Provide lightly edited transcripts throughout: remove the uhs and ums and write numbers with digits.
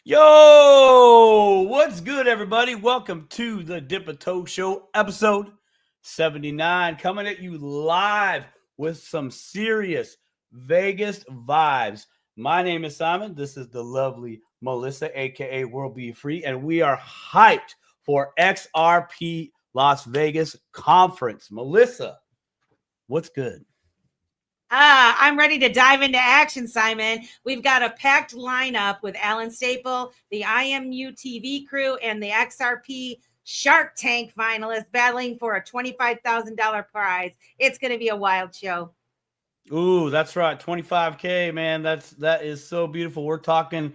Yo, what's good, everybody? Welcome to the Dip a Toe Show, episode 79, coming at you live with some serious Vegas vibes. My name is Simon. This is the lovely Melissa, aka World Be Free, and we are hyped for XRP Las Vegas Conference. Melissa, what's good? I'm ready to dive into action, Simon. We've got a packed lineup with Allan Staple, the IMUTV crew, and the XRP Shark Tank finalists battling for a $25,000 prize. It's going to be a wild show. Ooh, that's right. 25K, man. That is so beautiful. We're talking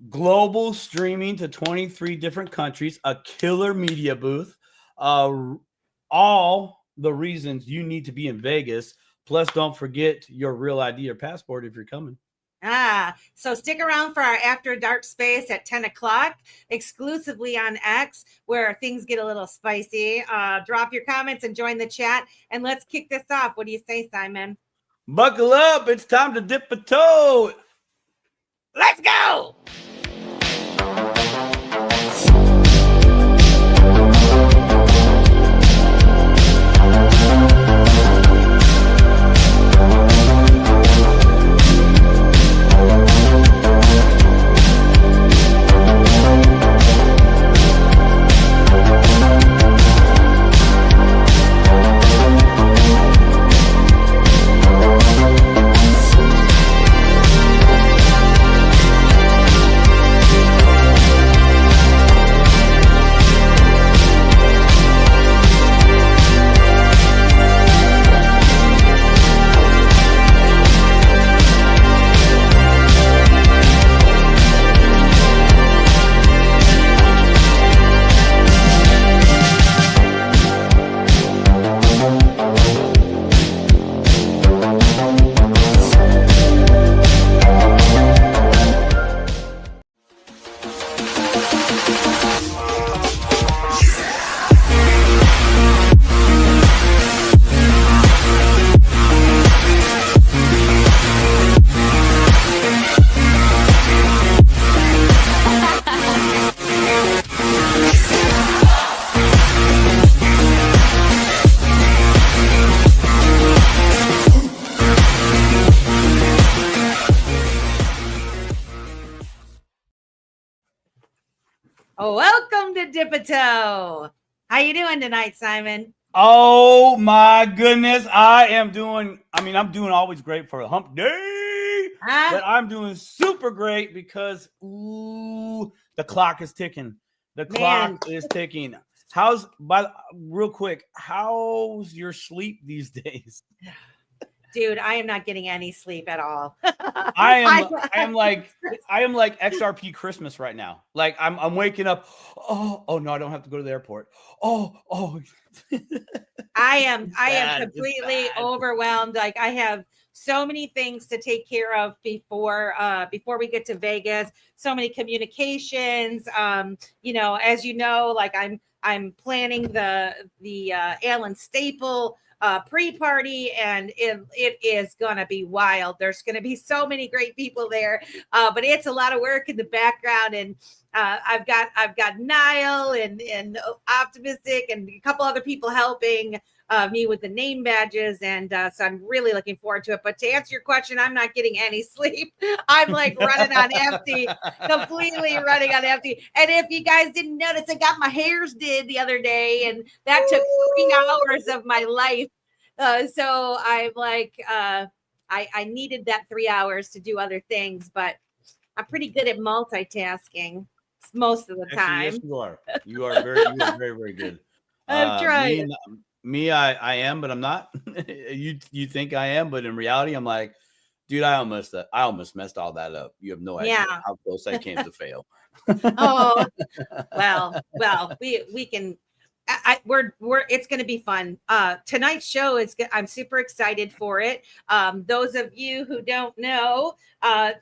global streaming to 23 different countries, a killer media booth, all the reasons you need to be in Vegas. Plus, don't forget your real ID or passport if you're coming. So stick around for our After Dark space at 10 o'clock, exclusively on X, where things get a little spicy. Drop your comments and join the chat, and let's kick this off. What do you say, Simon? Buckle up. It's time to dip a toe. Let's go. Welcome to Dip a Toe. How you doing tonight, Simon? Oh my goodness. I'm doing always great for a hump day, but I'm doing super great because the clock is ticking. The clock is ticking. Real quick, how's your sleep these days? Dude, I am not getting any sleep at all. I am like XRP Christmas right now. Like I'm waking up. Oh no, I don't have to go to the airport. Oh. I am completely overwhelmed. Like I have so many things to take care of before we get to Vegas. So many communications. As you know, like I'm planning the Allan Staple pre-party, and it is gonna be wild. There's gonna be so many great people there, but it's a lot of work in the background, and I've got Niall and Optimystic and a couple other people helping me with the name badges, and so I'm really looking forward to it. But to answer your question, I'm not getting any sleep. I'm like running on empty, completely running on empty. And if you guys didn't notice, I got my hairs did the other day, and that took 3 hours of my life. So I'm like, I needed that 3 hours to do other things, but I'm pretty good at multitasking most of the time. Yes, you are. You are very, very good. I'm trying. I am, but I'm not. You think I am, but in reality, I'm like, dude, I almost messed all that up. You have no idea how close I came to fail. Oh, well, we can. It's going to be fun. Tonight's show I'm super excited for it. Those of you who don't know,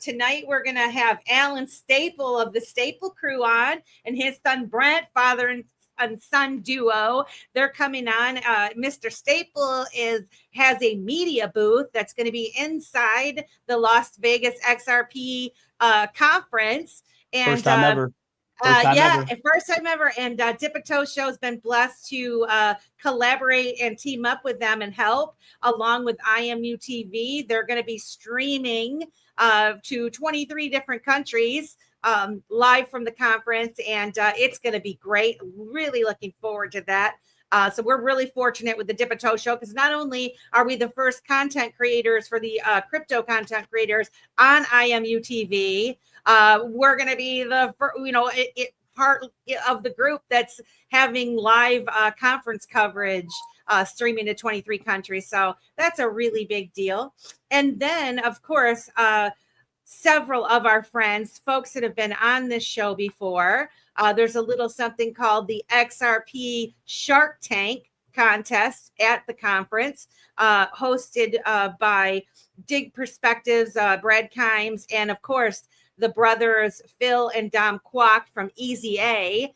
tonight we're going to have Allan Staple of the Staple crew on, and his son Brent, father and and son duo. They're coming on. Mr. Staple has a media booth that's going to be inside the Las Vegas XRP conference. And First time ever. First time ever. First time ever. And Dip-a-Toe Show has been blessed to collaborate and team up with them and help, along with IMUTV. They're going to be streaming to 23 different countries live from the conference, and it's going to be great. Really looking forward to that. So we're really fortunate with the Dip-a-Toe Show, because not only are we the first content creators for the crypto content creators on IMUTV, we're going to be the part of the group that's having live conference coverage streaming to 23 countries. So that's a really big deal. And then, of course, several of our friends, folks that have been on this show before, there's a little something called the XRP Shark Tank contest at the conference, hosted by Dig Perspectives, Brad Kimes, and of course, the brothers Phil and Dom Kwok from EasyA.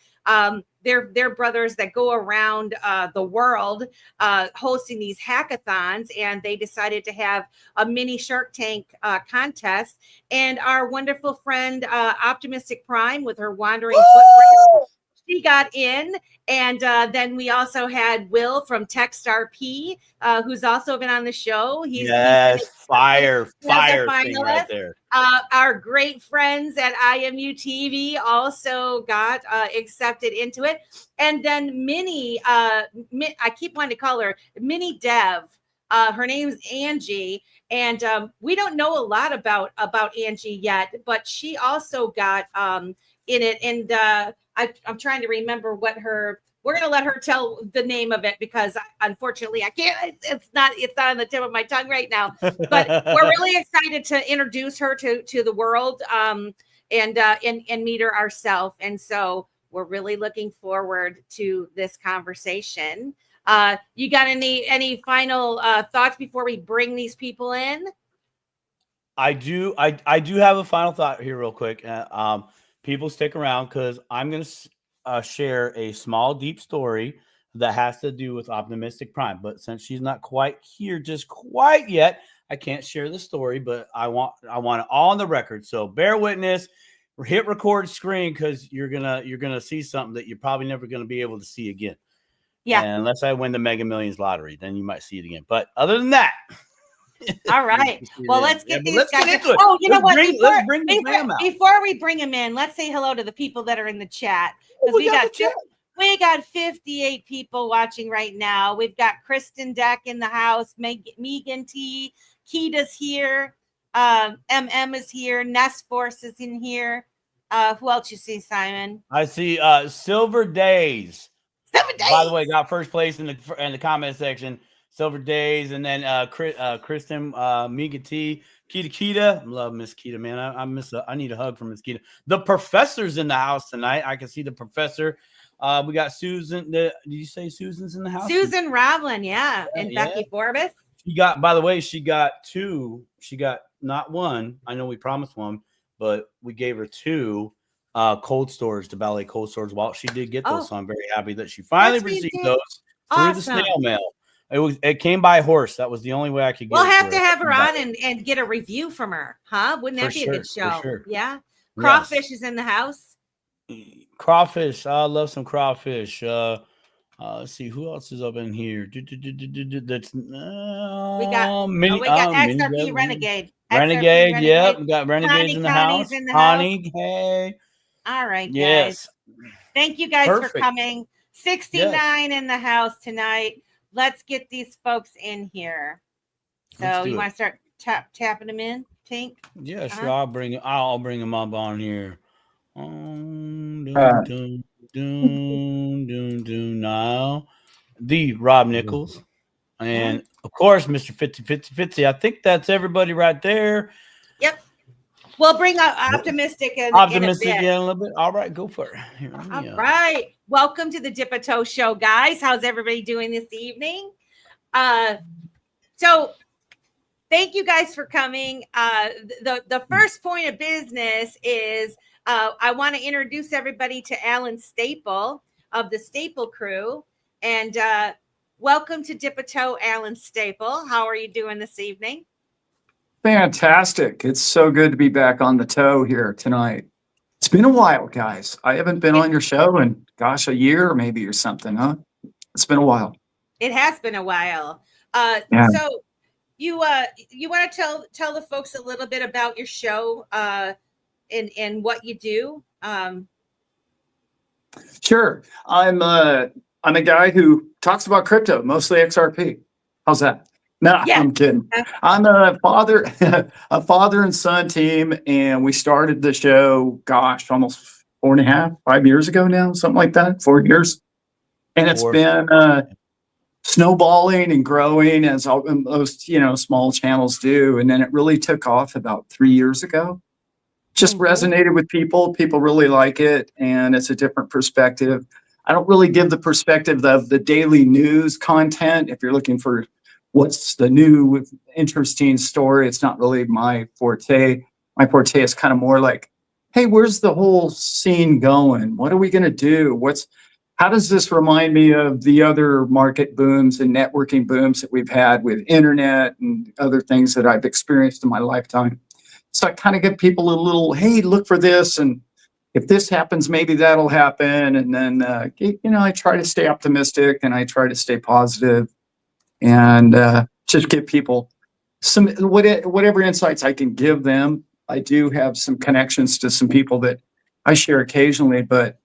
They're brothers that go around the world hosting these hackathons, and they decided to have a mini Shark Tank contest. And our wonderful friend Optimystic Prime, with her wandering footprint, she got in. And then we also had Will from TextRP, who's also been on the show. He's fire thing right there. Our great friends at IMUTV also got accepted into it. And then Minnie, I keep wanting to call her MiniDev. Her name's Angie. And we don't know a lot about Angie yet, but she also got in it. And I'm trying to remember what we're going to let her tell the name of it, because unfortunately I can't, it's not on the tip of my tongue right now, but we're really excited to introduce her to the world and meet her ourselves. And so we're really looking forward to this conversation. You got any final thoughts before we bring these people in? I do have a final thought here real quick. People stick around, because I'm going to share a small, deep story that has to do with Optimystic Prime. But since she's not quite here just quite yet, I can't share the story, but I want it all on the record. So bear witness, hit record screen, because you're gonna see something that you're probably never gonna be able to see again. Yeah. And unless I win the Mega Millions lottery, then you might see it again. But other than that. All right. Well, let's get these guys. Get into it. Oh, you know what? Before we bring them in, let's say hello to the people that are in the chat. We got 58 people watching right now. We've got Kristen Deck in the house. Megan T. Keita's here. MM is here. Nest Force is in here. Who else you see, Simon? I see Silver Days. By the way, got first place in the comment section. Silver Days, and then Kristen, Megan T, Kita. I love Miss Kita, man. I need a hug from Miss Kita. The professor's in the house tonight. I can see the professor. We got Susan. Did you say Susan's in the house? Susan Rovlin, and Becky Forbes. By the way, she got two. She got not one. I know we promised one, but we gave her two cold storage, the Ballet cold storage. Well, she did get those, so I'm very happy that she finally received those through the snail mail. It came by horse. That was the only way I could get. We'll have to have her on and get a review from her, huh? Wouldn't that be a good show? Sure. Yeah. Crawfish is in the house. Crawfish. I love some crawfish. Let's see who else is up in here. That's we got XRP Renegade. Renegade, yep. We got Renegades in the house. Connie, hey. All right, guys. Thank you guys for coming. 69 in the house tonight. Let's get these folks in here. So you want to start tapping them in, Tink? Yeah, sure. I'll bring them up on here. Now, the Robb Nickels, and of course, Mr. Fitzy. I think that's everybody right there. Yep. We'll bring up Optimystic in a little bit. All right, go for it. All right. Welcome to the Dip-a-Toe Show, guys. How's everybody doing this evening? So thank you guys for coming. The first point of business is I want to introduce everybody to Allan Staple. of the Staple crew. And welcome to Dip a Toe, Allan Staple. How are you doing this evening? Fantastic. It's so good to be back on the toe here tonight. It's been a while, guys. I haven't been on your show in, gosh, a year maybe or something, huh? It's been a while. It has been a while. Yeah. So you want to tell the folks a little bit about your show and what you do? Sure. I'm a guy who talks about crypto, mostly XRP. How's that? No, Yeah. I'm kidding. I'm a father, a father and son team, and we started the show, gosh, almost 4.5, 5 years ago now, something like that, 4 years. And it's been snowballing and growing as most, small channels do. And then it really took off about 3 years ago. Just resonated with people. People really like it, and it's a different perspective. I don't really give the perspective of the daily news content. If you're looking for what's the new interesting story, it's not really my forte. My forte is kind of more like, hey, where's the whole scene going? What are we going to do? How does this remind me of the other market booms and networking booms that we've had with internet and other things that I've experienced in my lifetime? So I kind of give people a little, hey, look for this. And if this happens, maybe that'll happen. And then, I try to stay optimistic and I try to stay positive and just give people some whatever insights I can give them. I do have some connections to some people that I share occasionally, but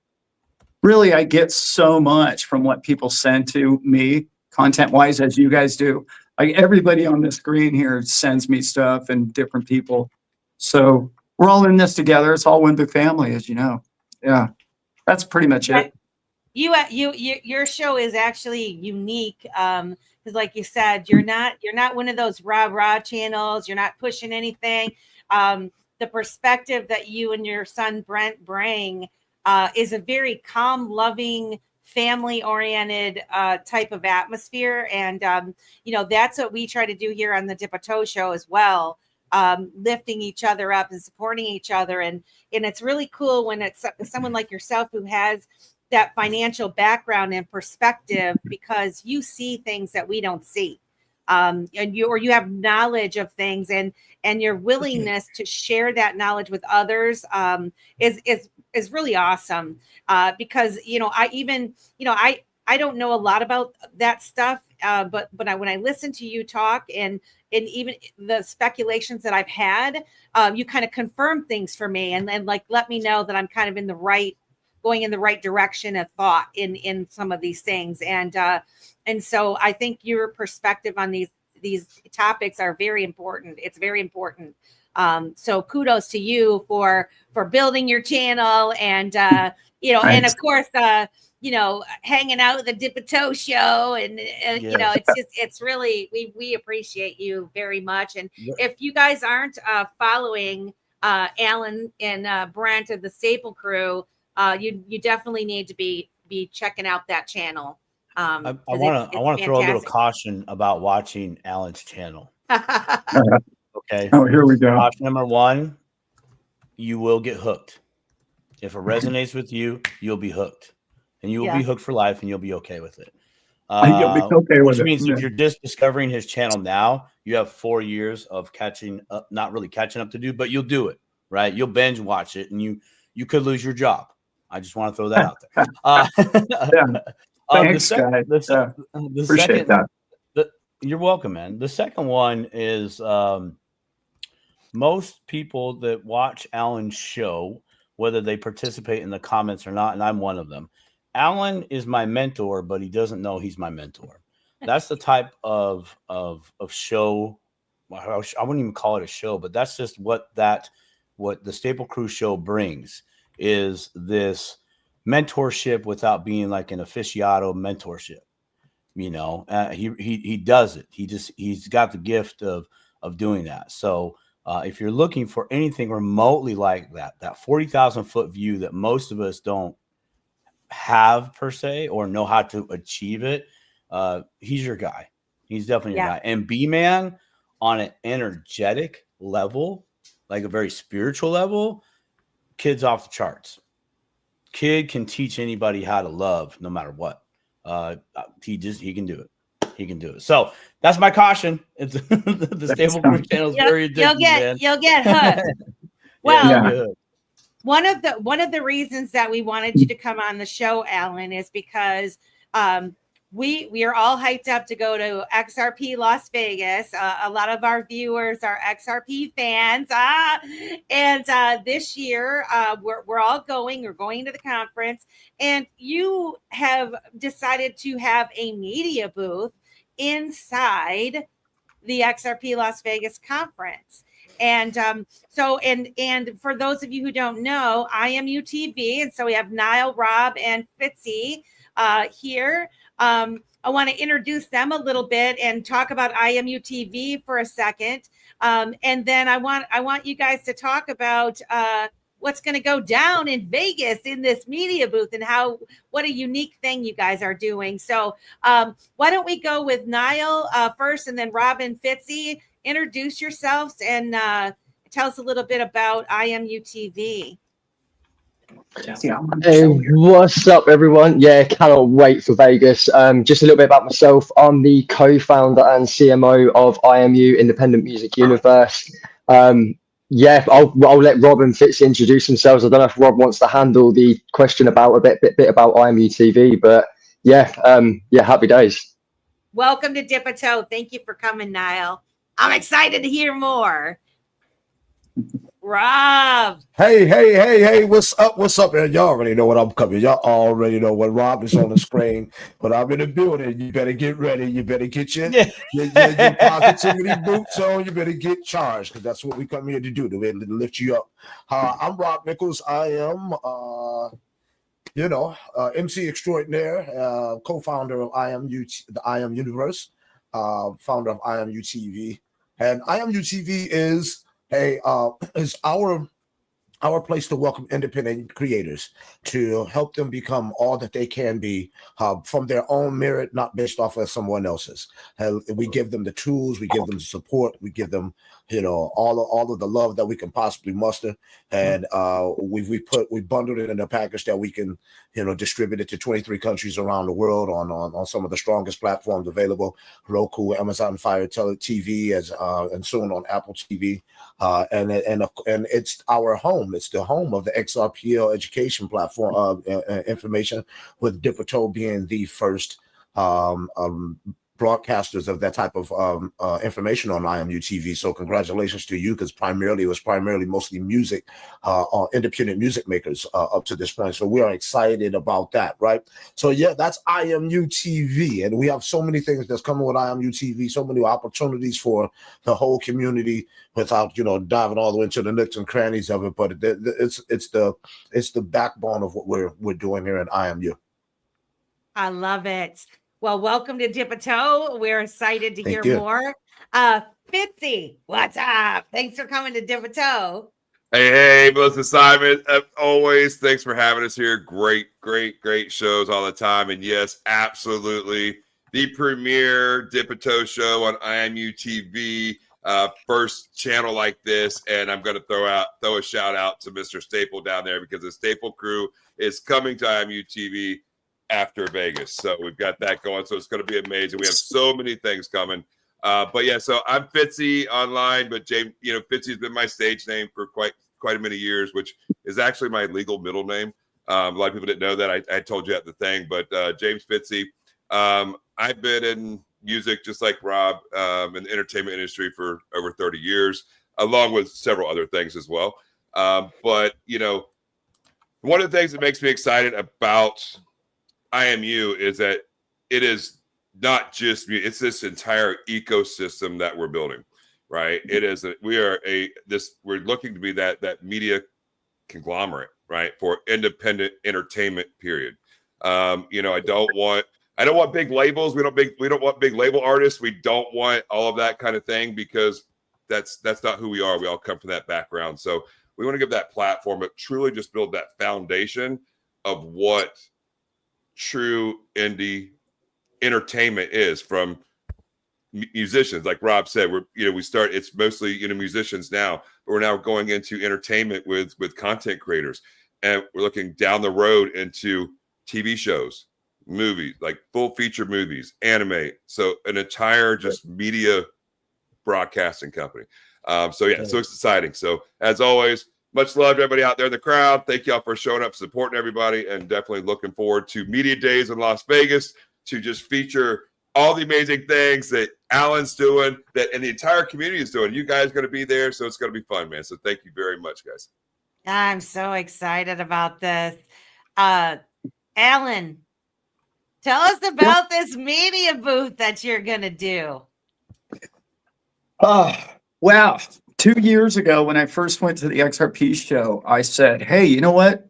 really I get so much from what people send to me content-wise, as you guys do. Everybody on the screen here sends me stuff and different people. So we're all in this together. It's all one big family, as you know. Yeah, that's pretty much it. Your show is actually unique because, like you said, you're not one of those rah channels. You're not pushing anything. The perspective that you and your son Brent bring is a very calm, loving, family-oriented type of atmosphere, and that's what we try to do here on the Dip a Toe show as well. Lifting each other up and supporting each other. And it's really cool when it's someone like yourself who has that financial background and perspective, because you see things that we don't see. And you have knowledge of things, and your willingness to share that knowledge with others is really awesome. Because, I don't know a lot about that stuff. But when I listen to you talk and even the speculations that I've had, you kind of confirm things for me and like let me know that I'm kind of going in the right direction of thought in some of these things. And so I think your perspective on these topics are very important. It's very important. So kudos to you for building your channel and and of course hanging out at the Dip a Toe show, and it's really we appreciate you very much. And if you guys aren't following Allan and Brent of the Staple crew, you definitely need to be checking out that channel. I want to throw a little caution about watching Allan's channel. Okay. Oh, here we go. Caution number 1: you will get hooked. If it resonates with you, you'll be hooked. And you will be hooked for life, and you'll be okay with it. You'll be okay with which means if you're just discovering his channel now, you have 4 years of catching up, not really catching up to do, but you'll do it, right? You'll binge watch it, and you could lose your job. I just want to throw that out there. Thanks, guys. Appreciate that. You're welcome, man. The second one is most people that watch Allan's show, whether they participate in the comments or not, and I'm one of them. Allan is my mentor, but he doesn't know he's my mentor. That's the type of show. I wouldn't even call it a show, but that's just what the Staple Crew show brings, is this mentorship without being like an aficionado mentorship. He does it. He's got the gift of doing that. So if you're looking for anything remotely like that 40,000 foot view that most of us don't have per se or know how to achieve it, he's your guy. He's definitely your guy. And B-Man, on an energetic level, like a very spiritual level, kid's off the charts. kid can teach anybody how to love no matter what. He can do it. He can do it. So that's my caution. It's the Stable Creek channel is very addictive. You'll get hooked. Well, one of the reasons that we wanted you to come on the show, Allan, is because we are all hyped up to go to XRP Las Vegas. A lot of our viewers are XRP fans. And this year we're all going. We're going to the conference, and you have decided to have a media booth inside the XRP Las Vegas Conference. And so for those of you who don't know, IMUTV, and so we have Niall, Robb, and Fitzy here. I want to introduce them a little bit and talk about IMUTV for a second, and then I want you guys to talk about what's going to go down in Vegas in this media booth and what a unique thing you guys are doing. So why don't we go with Niall first, and then Robb and Fitzy. Introduce yourselves and tell us a little bit about IMUTV. Hey, what's up, everyone? Yeah, cannot wait for Vegas. Just a little bit about myself. I'm the co-founder and CMO of IMU, Independent Music Universe. Yeah, I'll let Robb and Fitzy introduce themselves. I don't know if Robb wants to handle the question about a bit about IMUTV, but yeah, happy days. Welcome to Dip a Toe. Thank you for coming, Niall. I'm excited to hear more. Robb. Hey, what's up? Y'all already know what I'm coming. Y'all already know what Robb is on the screen, but I'm in the building. You better get ready. You better get your positivity boots on. You better get charged, because that's what we come here to do, to lift you up. I'm Robb Nickels. I am, MC extraordinaire, co-founder of the IM Universe, founder of IMUTV. And IMUTV is our place to welcome independent creators, to help them become all that they can be from their own merit, not based off of someone else's. We give them the tools, we give them the support, we give them, all of the love that we can possibly muster, and we bundled it in a package that we can, distribute it to 23 countries around the world on some of the strongest platforms available: Roku, Amazon Fire TV, and soon on Apple TV, and it's our home. It's the home of the XRPL education platform information, with Dip a Toe being the first broadcasters of that type of information on IMUTV. So congratulations to you, because it was primarily mostly music, independent music makers up to this point. So we are excited about that, right? So yeah, that's IMUTV, and we have so many things that's coming with IMUTV, so many opportunities for the whole community, without diving all the way into the nooks and crannies of it. But it's the backbone of what we're doing here at IMU. I love it. Well, welcome to Dip a Toe. We're excited to hear more. Fitzy, what's up? Thanks for coming to Dip a Toe. Hey, Melissa Simon. Always, thanks for having us here. Great shows all the time. And yes, absolutely, the premier Dip a Toe show on IMUTV. First channel like this, and I'm going to throw a shout out to Mr. Staple down there, because the Staple crew is coming to IMUTV after Vegas. So we've got that going. So it's going to be amazing. We have so many things coming. But yeah, so I'm Fitzy online, but James, Fitzy's been my stage name for quite a many years, which is actually my legal middle name. A lot of people didn't know that. I told you at the thing, but James Fitzy. I've been in music just like Robb, in the entertainment industry for over 30 years, along with several other things as well. But one of the things that makes me excited about IMU is that it is not just me, it's this entire ecosystem that we're building, right? It is we're looking to be that media conglomerate, right, for independent entertainment, period. I don't want big labels. We don't want big label artists. We don't want all of that kind of thing, because that's not who we are. We all come from that background. So we want to give that platform, but truly just build that foundation of what true indie entertainment is, from musicians. Like Robb said, it's mostly musicians now, but we're now going into entertainment with content creators. and we're looking down the road into TV shows, movies, like full feature movies, anime. So an entire just media broadcasting company. So yeah, so it's exciting. So as always, much love to everybody out there in the crowd. Thank y'all for showing up, supporting everybody, and definitely looking forward to Media Days in Las Vegas to just feature all the amazing things that Allan's doing, and the entire community is doing. You guys are going to be there, so it's going to be fun, man. So thank you very much, guys. I'm so excited about this. Allan, tell us about this media booth that you're going to do. Oh, wow. 2 years ago, when I first went to the XRP show, I said, hey, you know what,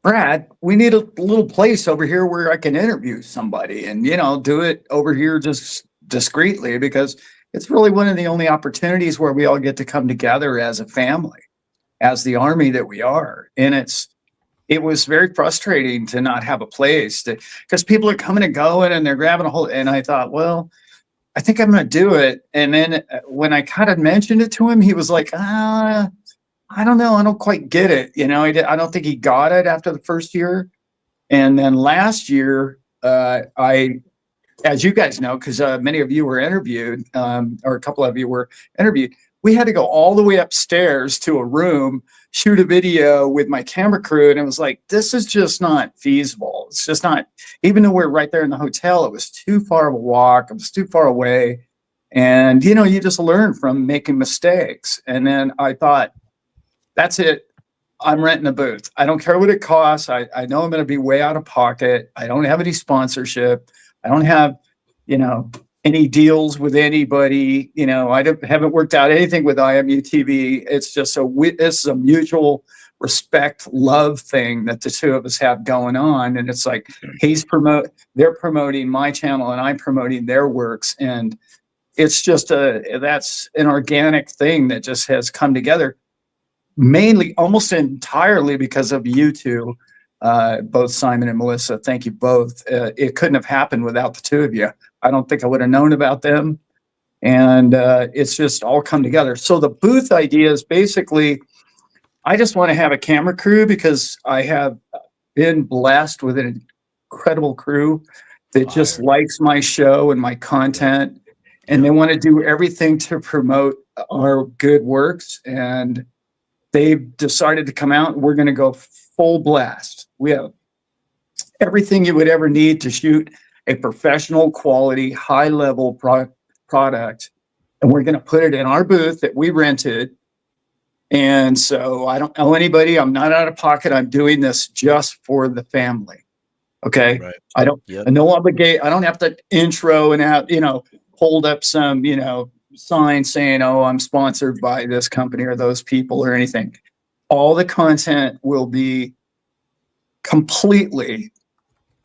Brad, we need a little place over here where I can interview somebody and, do it over here just discreetly, because it's really one of the only opportunities where we all get to come together as a family, as the army that we are. And it was very frustrating to not have a place, because people are coming and going and they're grabbing a hold. And I thought, well, I think I'm going to do it. And then when I kind of mentioned it to him, he was like, I don't know. I don't quite get it. I don't think he got it after the first year. And then last year, as you guys know, because many of you were interviewed, or a couple of you were interviewed, we had to go all the way upstairs to a room, shoot a video with my camera crew. And it was like, this is just not feasible. It's just not, even though we're right there in the hotel, it was too far of a walk. It was too far away. And, you just learn from making mistakes. And then I thought, that's it. I'm renting a booth. I don't care what it costs. I know I'm going to be way out of pocket. I don't have any sponsorship. I don't have, any deals with anybody. I haven't worked out anything with IMUTV. It's just it's a mutual respect, love thing that the two of us have going on. And it's like, they're promoting my channel and I'm promoting their works. And it's just that's an organic thing that just has come together, mainly almost entirely because of you two, both Simon and Melissa. Thank you both. It couldn't have happened without the two of you. I don't think I would have known about them. And it's just all come together. So the booth idea is basically, I just want to have a camera crew, because I have been blessed with an incredible crew that just likes my show and my content. And they want to do everything to promote our good works. And they've decided to come out, and we're going to go full blast. We have everything you would ever need to shoot a professional quality, high level product. And we're going to put it in our booth that we rented. And so I don't owe anybody. I'm not out of pocket. I'm doing this just for the family. Okay. Right. I don't, no obligation. I don't have to intro and have, hold up some, sign saying, oh, I'm sponsored by this company or those people or anything. All the content will be completely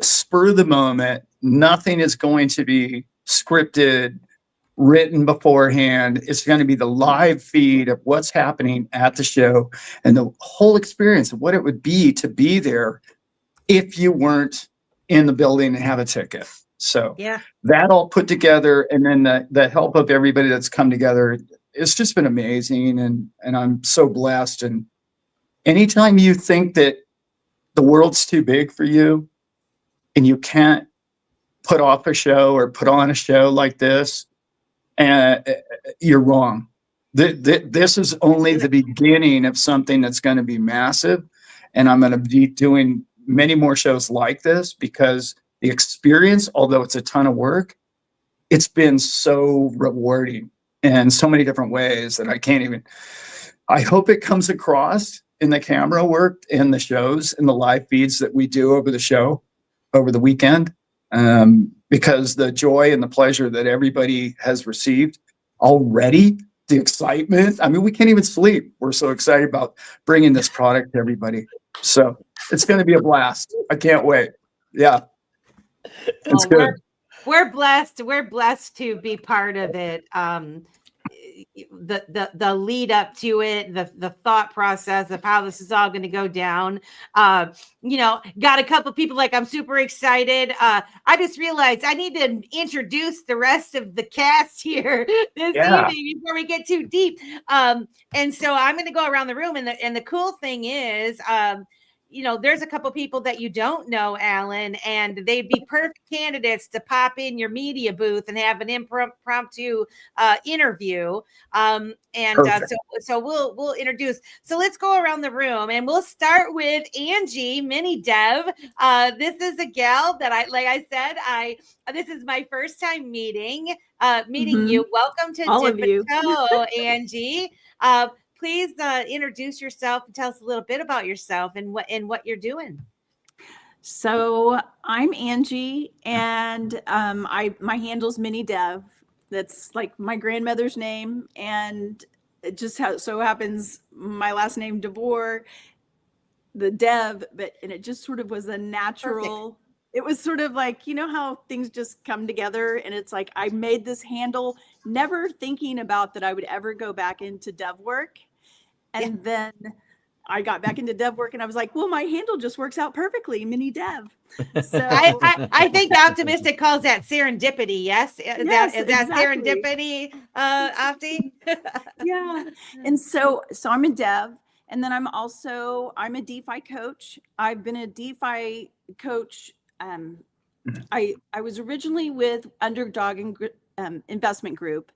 spur of the moment. Nothing is going to be scripted, written beforehand. It's going to be the live feed of what's happening at the show and the whole experience of what it would be to be there if you weren't in the building and have a ticket. So that all put together, and then the help of everybody that's come together, it's just been amazing. And I'm so blessed. And anytime you think that the world's too big for you and you can't put off a show or put on a show like this, you're wrong. This is only the beginning of something that's going to be massive. And I'm going to be doing many more shows like this, because the experience, although it's a ton of work, it's been so rewarding in so many different ways that I hope it comes across in the camera work, in the shows, in the live feeds that we do over the weekend. Because the joy and the pleasure that everybody has received already, the excitement, we can't even sleep. We're so excited about bringing this product to everybody. So it's going to be a blast. I can't wait. Yeah. It's good. We're blessed. We're blessed to be part of it. the lead up to it, the thought process of how this is all going to go down. Got a couple people like, I'm super excited. I just realized I need to introduce the rest of the cast here this evening before we get too deep. And so I'm going to go around the room, and the cool thing is, there's a couple people that you don't know, Allan, and they'd be perfect candidates to pop in your media booth and have an impromptu interview. So we'll introduce. So let's go around the room, and we'll start with Angie MiniDev. This is a gal that this is my first time meeting you. Welcome to all of you, Angie. Please introduce yourself and tell us a little bit about yourself and what you're doing. So I'm Angie, and my handle's MiniDev. That's like my grandmother's name, and it just so happens my last name DeVore, the Dev, and it just sort of was a natural. Perfect. It was sort of like, how things just come together, and it's like I made this handle, never thinking about that I would ever go back into dev work. And then I got back into dev work, and I was like, well, my handle just works out perfectly, MiniDev. So I think Optimystic calls that serendipity. Yes, is that exactly. Serendipity, Opti? Yeah. And so I'm a dev, and then I'm a DeFi coach. I've been a DeFi coach. I was originally with Underdog Investment Group,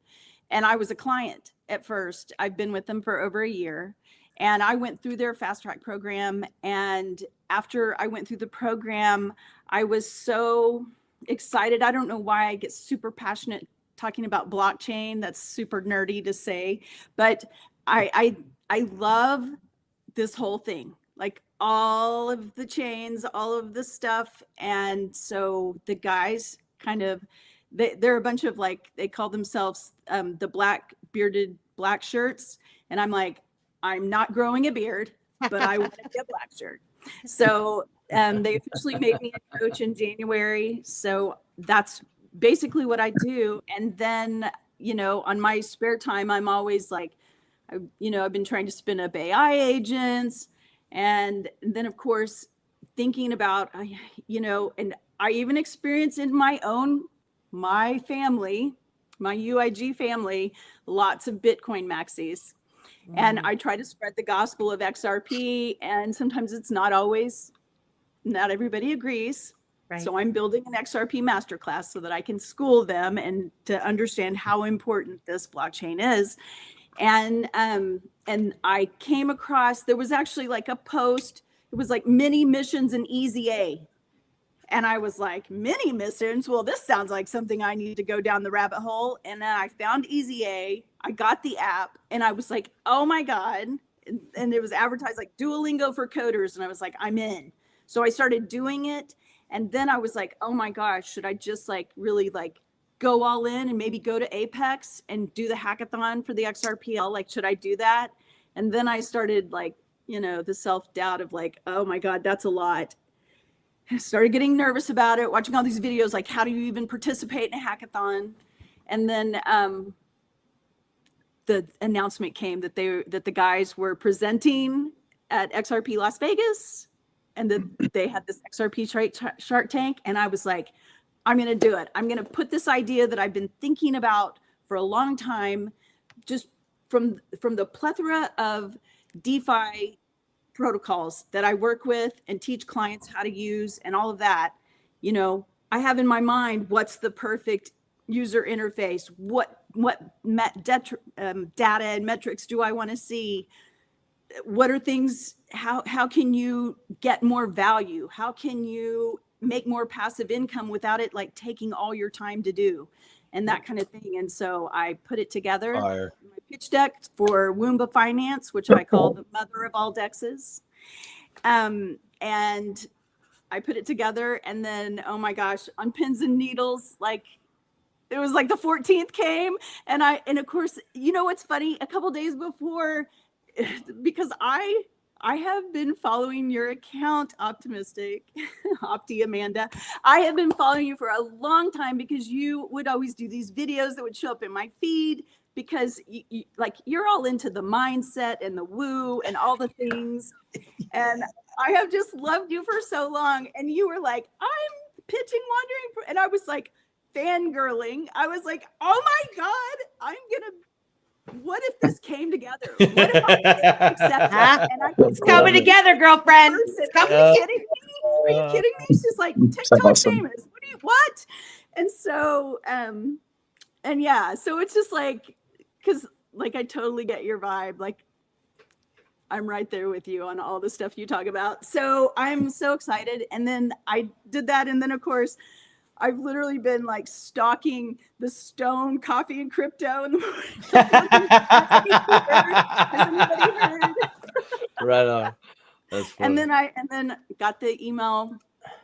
and I was a client at first. I've been with them for over a year, and I went through their fast track program. And after I went through the program, I was so excited. I don't know why I get super passionate talking about blockchain. That's super nerdy to say, but I love this whole thing, like all of the chains, all of the stuff. And so the guys they're a bunch of they call themselves the black bearded black shirts. And I'm like, I'm not growing a beard, but I want to be a black shirt. So they officially made me a coach in January. So that's basically what I do. And then, on my spare time, I'm always like, I've been trying to spin up AI agents. And then, of course, thinking about, and I even experienced in my family, my UIG family, lots of Bitcoin maxis. And I try to spread the gospel of XRP. And sometimes it's not everybody agrees. Right. So I'm building an XRP masterclass so that I can school them and to understand how important this blockchain is. And I came across, there was actually like a post, it was like mini missions in EasyA. And I was like, mini missions? Well, this sounds like something I need to go down the rabbit hole. And then I found EasyA, I got the app, and I was like, oh my God. And it was advertised like Duolingo for coders. And I was like, I'm in. So I started doing it. And then I was like, oh my gosh, should I just really go all in and maybe go to Apex and do the hackathon for the XRPL? Should I do that? And then I started the self-doubt of oh my God, that's a lot. I started getting nervous about it, watching all these videos, how do you even participate in a hackathon? And then the announcement came that the guys were presenting at XRP Las Vegas, and that they had this XRP Shark Tank. And I was like, I'm going to do it. I'm going to put this idea that I've been thinking about for a long time, just from the plethora of DeFi protocols that I work with and teach clients how to use and all of that. I have in my mind, what's the perfect user interface? What data and metrics do I want to see? What are things, how can you get more value? How can you make more passive income without it taking all your time to do, and that kind of thing? And so I put it together. My pitch deck for Woomba Finance, which I call the mother of all dexes. And I put it together, and then, oh my gosh, on pins and needles, it was the 14th came, and of course, what's funny, a couple days before, because I have been following your account, Optimystic, Opti Amanda. I have been following you for a long time because you would always do these videos that would show up in my feed, because like you're all into the mindset and the woo and all the things. And I have just loved you for so long. And you were like, I'm pitching Wandering, and I was like fangirling. I was like, oh my God, what if this came together? What if I accepted? And It's coming together, girlfriend. Are you kidding me? Are you kidding me? She's like TikTok famous. What? And so, and yeah, so it's just like, because like I totally get your vibe. Like I'm right there with you on all the stuff you talk about. So I'm so excited. And then I did that, and then of course, I've literally been like stalking the Stone Coffee and Crypto in the morning. Has anybody heard? Right on. That's funny. And then got the email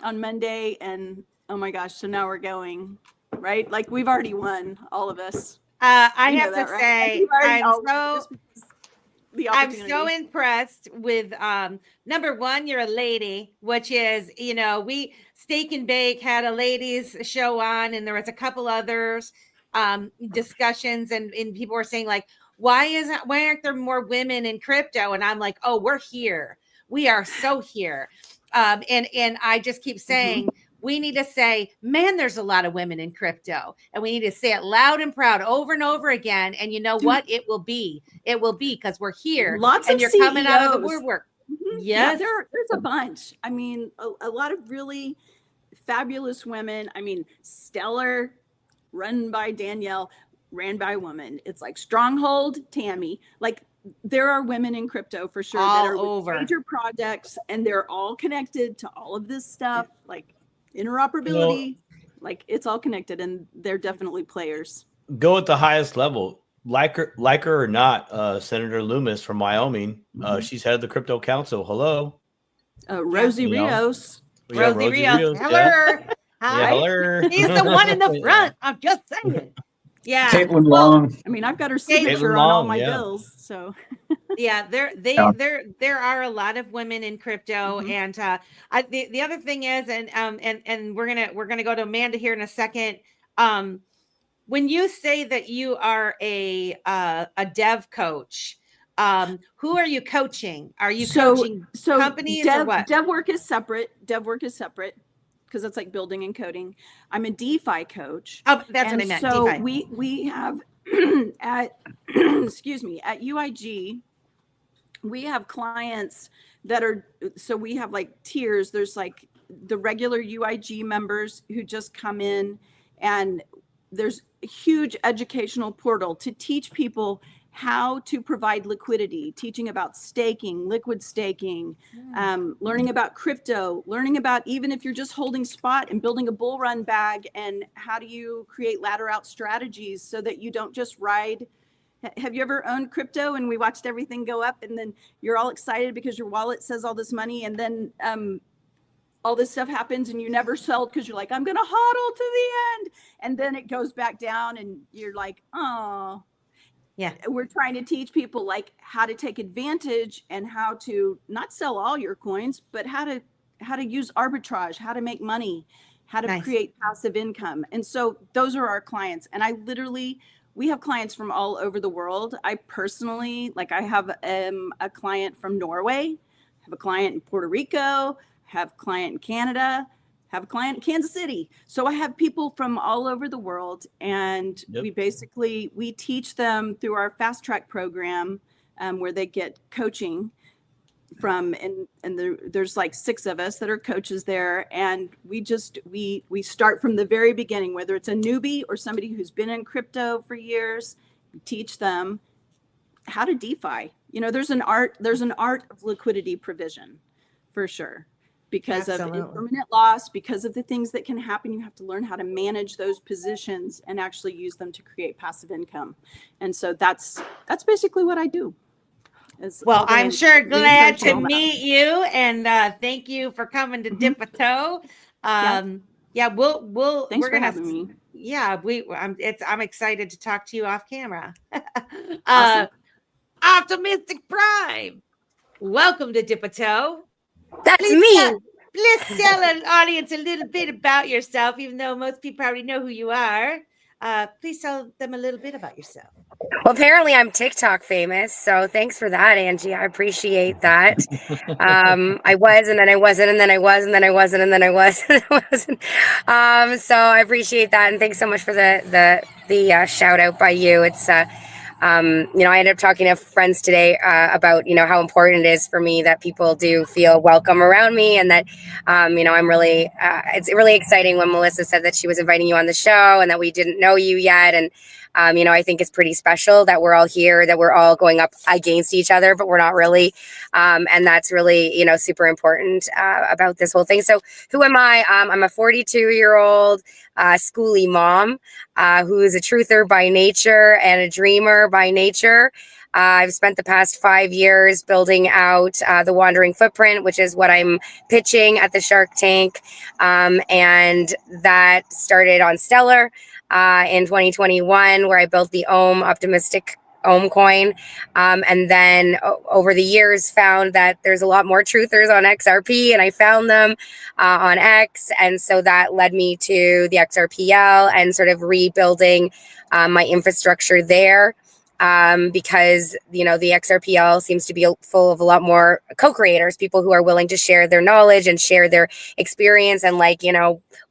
on Monday, and oh my gosh, so now we're going, right? Like we've already won, all of us. I You have know to that, say, right? I'm so impressed with number one, you're a lady, which is, you know, we Steak and Bake had a ladies show on, and there was a couple others discussions, and people were saying like, why aren't there more women in crypto? And I'm like, oh, we're here. We are so here. And I just keep saying, we need to say, man, there's a lot of women in crypto, and we need to say it loud and proud over and over again. And you know what? It will be because we're here. Lots and of you're CEOs. coming out of the woodwork. Yes, yeah, there's a bunch. I mean, a lot of really fabulous women. I mean, Stellar, run by Danielle, ran by a woman. It's like Stronghold, Tammy. Like there are women in crypto for sure all that are over major projects, and they're all connected to all of this stuff, like interoperability. Like it's all connected, and they're definitely players. Go at the highest level. Like her or not, Senator Loomis from Wyoming. She's head of the Crypto Council. Hello. Rosie Rios. Rosie Rios. Hello. Hi. Hello. He's the one in the front. I'm just saying. Yeah. Caitlin Long. I mean, I've got her signature on all my bills. So yeah, there are a lot of women in crypto. And the other thing is, and we're gonna go to Amanda here in a second. When you say that you are a dev coach, who are you coaching? Are you coaching companies or what? Dev work is separate. Because it's like building and coding. I'm a DeFi coach. Oh, that's what I meant. So DeFi. we have at excuse me, at UIG, we have clients that are, so we have like tiers. There's like the regular UIG members who just come in, and there's a huge educational portal to teach people how to provide liquidity, teaching about staking, liquid staking, learning about crypto, learning about even if you're just holding spot and building a bull run bag, and how do you create ladder out strategies so that you don't just ride. Have you ever owned crypto and we watched everything go up, and then you're all excited because your wallet says all this money, and then all this stuff happens and you never sell because you're like, I'm going to hodl to the end. And then it goes back down and you're like, oh. Yeah, we're trying to teach people like how to take advantage and how to not sell all your coins, but how to use arbitrage, how to make money, how to create passive income. And so those are our clients. And we have clients from all over the world. I personally, like I have a client from Norway, I have a client in Puerto Rico, have a client in Canada, have a client in Kansas City. So I have people from all over the world, and we teach them through our fast track program, where they get coaching from, and there's like 6 of us that are coaches there. And we start from the very beginning, whether it's a newbie or somebody who's been in crypto for years, we teach them how to DeFi. You know, there's an art of liquidity provision for sure. Because of impermanent loss, because of the things that can happen, you have to learn how to manage those positions and actually use them to create passive income. And so that's basically what I do. Well, I'm sure glad to meet you, and thank you for coming to Dip a Toe. Thanks for having me. Yeah, I'm excited to talk to you off camera. Awesome. Optimistic Prime, welcome to Dip a Toe. That's me. Let's tell an audience a little bit about yourself, even though most people probably know who you are. Please tell them a little bit about yourself. Well, apparently I'm TikTok famous, so thanks for that, Angie. I appreciate that. I was, and then I wasn't, and then I was, and then I wasn't, and then I was, and I wasn't. So I appreciate that, and thanks so much for the shout out by you. It's I ended up talking to friends today about how important it is for me that people do feel welcome around me, and that I'm really it's really exciting when Melissa said that she was inviting you on the show and that we didn't know you yet, and I think it's pretty special that we're all here, that we're all going up against each other, but we're not really. And that's really, super important about this whole thing. So who am I? I'm a 42-year-old schooly mom who is a truther by nature and a dreamer by nature. I've spent the past 5 years building out the Wandering Footprint, which is what I'm pitching at the Shark Tank. And that started on Stellar in 2021, where I built the Optimystic coin. And then over the years found that there's a lot more truthers on XRP, and I found them on X. And so that led me to the XRPL and sort of rebuilding my infrastructure there. Because, the XRPL seems to be full of a lot more co-creators, people who are willing to share their knowledge and share their experience. And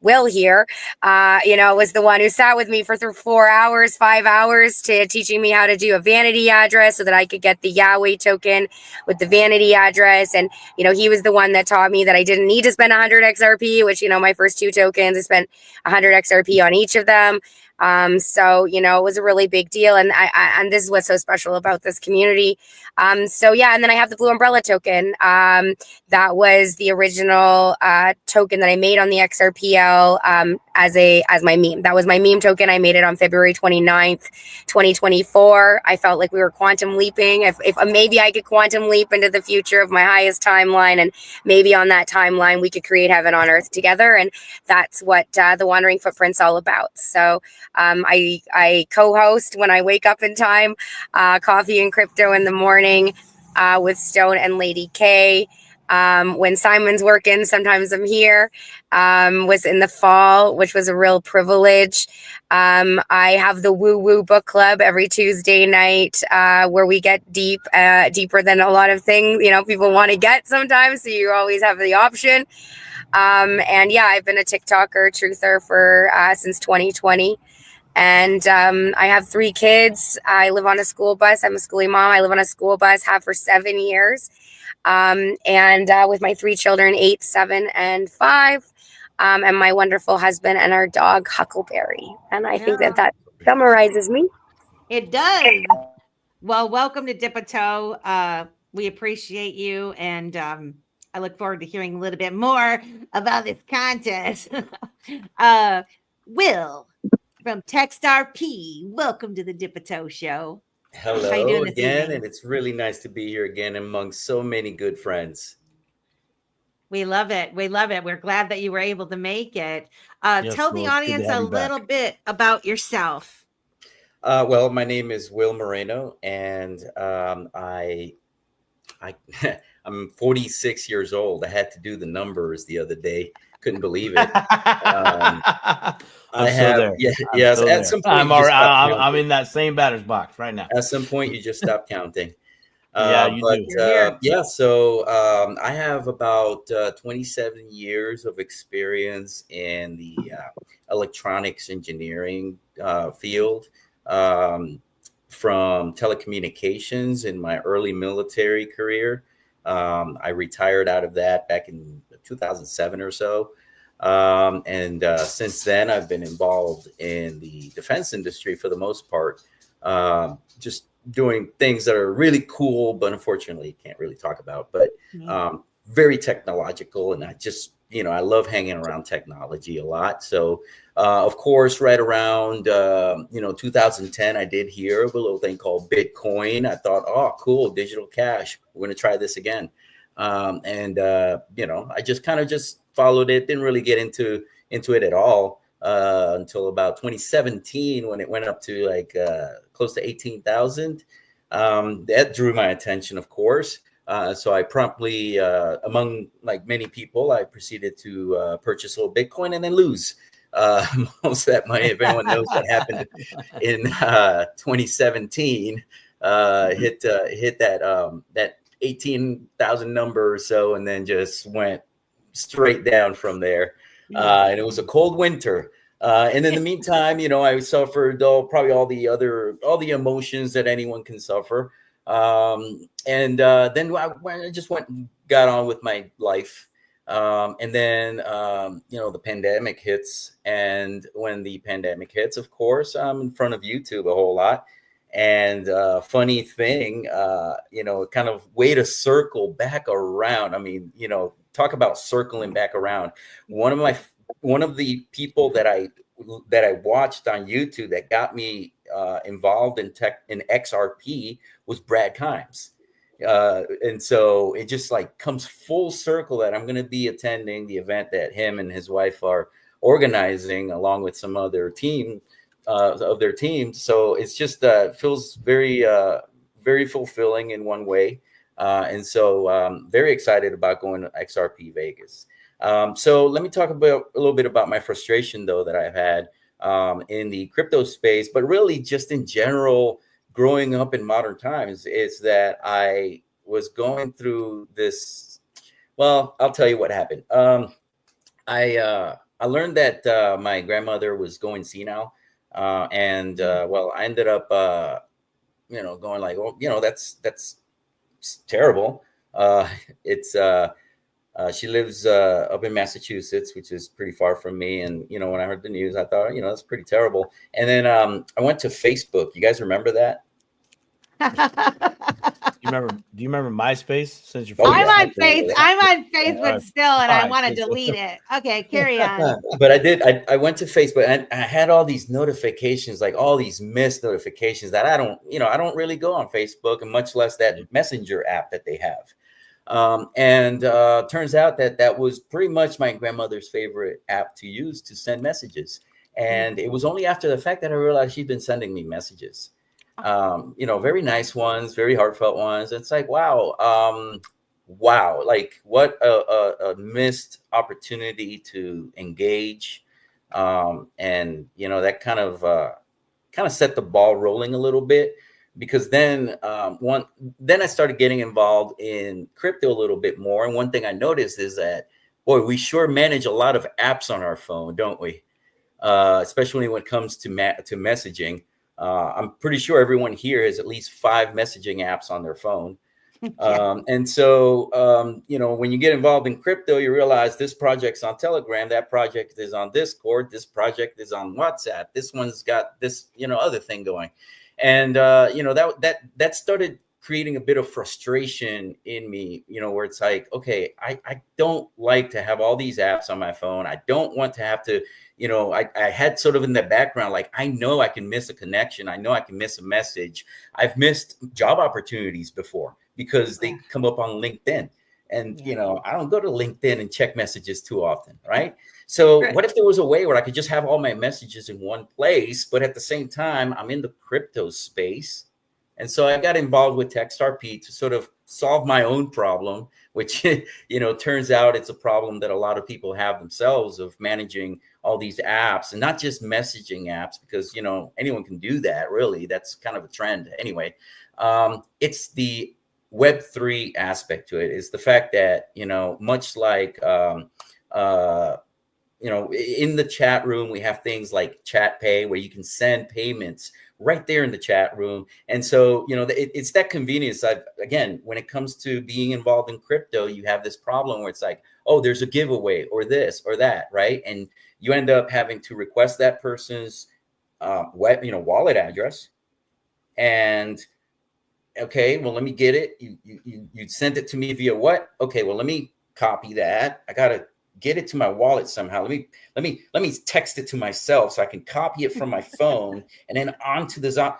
Will here, was the one who sat with me for 4 hours, 5 hours to teaching me how to do a vanity address so that I could get the Yahweh token with the vanity address. And, he was the one that taught me that I didn't need to spend 100 XRP, which, my first 2 tokens, I spent 100 XRP on each of them. So, it was a really big deal. And and this is what's so special about this community. And then I have the Blue Umbrella token. That was the original token that I made on the XRPL as my meme. That was my meme token. I made it on February 29th, 2024. I felt like we were quantum leaping. If maybe I could quantum leap into the future of my highest timeline, and maybe on that timeline we could create heaven on earth together. And that's what the Wandering Footprint's all about. So I co-host when I wake up in time, Coffee and Crypto in the morning with Stone and Lady K. When Simon's working, sometimes I'm here. Was in the fall, which was a real privilege. I have the Woo Woo Book Club every Tuesday night, where we get deeper than a lot of things, people want to get sometimes. So you always have the option. I've been a TikToker, truther for since 2020. And I have 3 kids. I live on a school bus. I'm a schoolie mom. I live on a school bus, have for 7 years. With my 3 children, 8, 7, and 5, and my wonderful husband and our dog, Huckleberry. And I think that summarizes me. It does. Well, welcome to Dip a Toe. We appreciate you. And I look forward to hearing a little bit more about this contest. Will from TextRP, welcome to the Dip a Toe Show. Hello again, and it's really nice to be here again among so many good friends. We love it. We love it. We're glad that you were able to make it. Tell the audience a little bit about yourself. Well, my name is Will Moreno, and I'm 46 years old. I had to do the numbers the other day. Couldn't believe it. At some point, I'm in that same batter's box right now. At some point, you just stop counting. do. So I have about 27 years of experience in the electronics engineering field, from telecommunications in my early military career. I retired out of that back in 2007 or so. Since then, I've been involved in the defense industry for the most part, just doing things that are really cool, but unfortunately can't really talk about, but very technological. And I just, I love hanging around technology a lot. So, of course, right around, 2010, I did hear of a little thing called Bitcoin. I thought, oh, cool, digital cash. We're going to try this again. I just kind of followed it, didn't really get into it at all until about 2017 when it went up to close to 18,000. That drew my attention, of course. So I promptly, among many people, I proceeded to purchase a little Bitcoin and then lose. most of that money, if anyone knows what happened in 2017, hit that 18,000 number or so, and then just went straight down from there. And it was a cold winter. And in the meantime, I suffered probably all the emotions that anyone can suffer. And then I just went and got on with my life. And then, the pandemic hits. And when the pandemic hits, of course, I'm in front of YouTube a whole lot. And funny thing, kind of way to circle back around. I mean, talk about circling back around. One of the people that I watched on YouTube that got me involved in XRP was Brad Kimes. And so it just like comes full circle that I'm going to be attending the event that him and his wife are organizing along with some other team of their team. So it's just feels very, very fulfilling in one way. And so very excited about going to XRP Vegas. So let me talk a little bit about my frustration, though, that I've had in the crypto space, but really just in general, growing up in modern times, is that I was going through this. Well, I'll tell you what happened. I learned that my grandmother was going senile, and I ended up, going like, well, that's terrible. She lives up in Massachusetts, which is pretty far from me. And, when I heard the news, I thought, that's pretty terrible. And then I went to Facebook. You guys remember that? Do you remember MySpace? Since you're I'm on Facebook still, and I want to delete it. Okay, carry on. But I went to Facebook, and I had all these notifications, like all these missed notifications that I don't really go on Facebook, and much less that Messenger app that they have. And turns out that was pretty much my grandmother's favorite app to use to send messages. And it was only after the fact that I realized she'd been sending me messages, very nice ones, very heartfelt ones. It's like, wow, like what a missed opportunity to engage. And, that kind of set the ball rolling a little bit. Because then I started getting involved in crypto a little bit more. And one thing I noticed is that, boy, we sure manage a lot of apps on our phone, don't we? Especially when it comes to messaging. I'm pretty sure everyone here has at least 5 messaging apps on their phone. And so, when you get involved in crypto, you realize this project's on Telegram, that project is on Discord, this project is on WhatsApp, this one's got this, other thing going. And, that started creating a bit of frustration in me, where it's like, okay, I don't like to have all these apps on my phone. I don't want to have to, I had sort of in the background, like, I know I can miss a connection. I know I can miss a message. I've missed job opportunities before because they come up on LinkedIn. And, I don't go to LinkedIn and check messages too often, right? So what if there was a way where I could just have all my messages in one place, but at the same time, I'm in the crypto space. And so I got involved with TextRP to sort of solve my own problem, which, turns out it's a problem that a lot of people have themselves of managing all these apps, and not just messaging apps, because, anyone can do that, really. That's kind of a trend anyway. It's the Web3 aspect to it, is the fact that, much like, in the chat room, we have things like Chat Pay, where you can send payments right there in the chat room. And so, it's that convenience. Again, when it comes to being involved in crypto, you have this problem where it's like, oh, there's a giveaway or this or that, right? And you end up having to request that person's wallet address. And okay, well, let me get it. You sent it to me via what? Okay, well, let me copy that. I gotta get it to my wallet somehow. Let me text it to myself so I can copy it from my phone and then onto the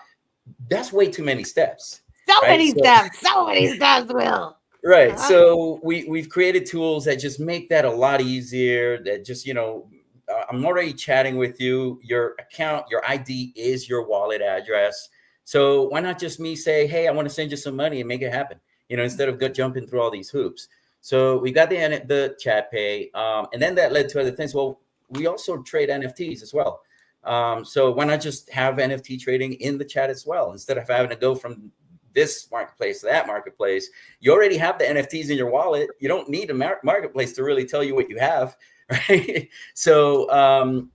That's way too many steps. So many steps, Will. Right. So we've created tools that just make that a lot easier. That just, I'm already chatting with you. Your account, your ID is your wallet address. So why not just me say, hey, I want to send you some money and make it happen, instead of jumping through all these hoops. So we got the Chat Pay. And then that led to other things. Well, we also trade NFTs as well. So why not just have NFT trading in the chat as well, instead of having to go from this marketplace to that marketplace? You already have the NFTs in your wallet. You don't need a marketplace to really tell you what you have, right? So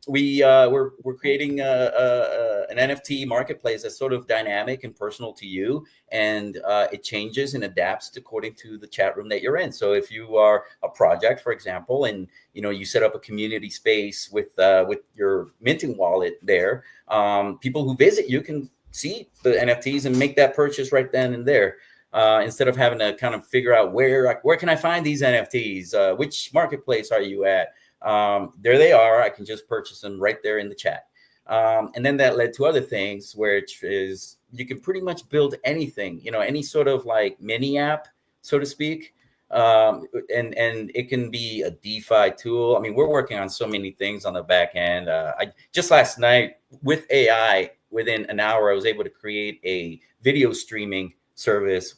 we're creating an NFT marketplace that's sort of dynamic and personal to you, and it changes and adapts according to the chat room that you're in. So if you are a project, for example, and you set up a community space with your minting wallet there, people who visit you can see the NFTs and make that purchase right then and there, instead of having to kind of figure out where can I find these NFTs? Which marketplace are you at? There they are. I can just purchase them right there in the chat. And then that led to other things, which is you can pretty much build anything, any sort of like mini app, so to speak. And it can be a DeFi tool. I mean, we're working on so many things on the back end. I just last night with AI, within an hour, I was able to create a video streaming service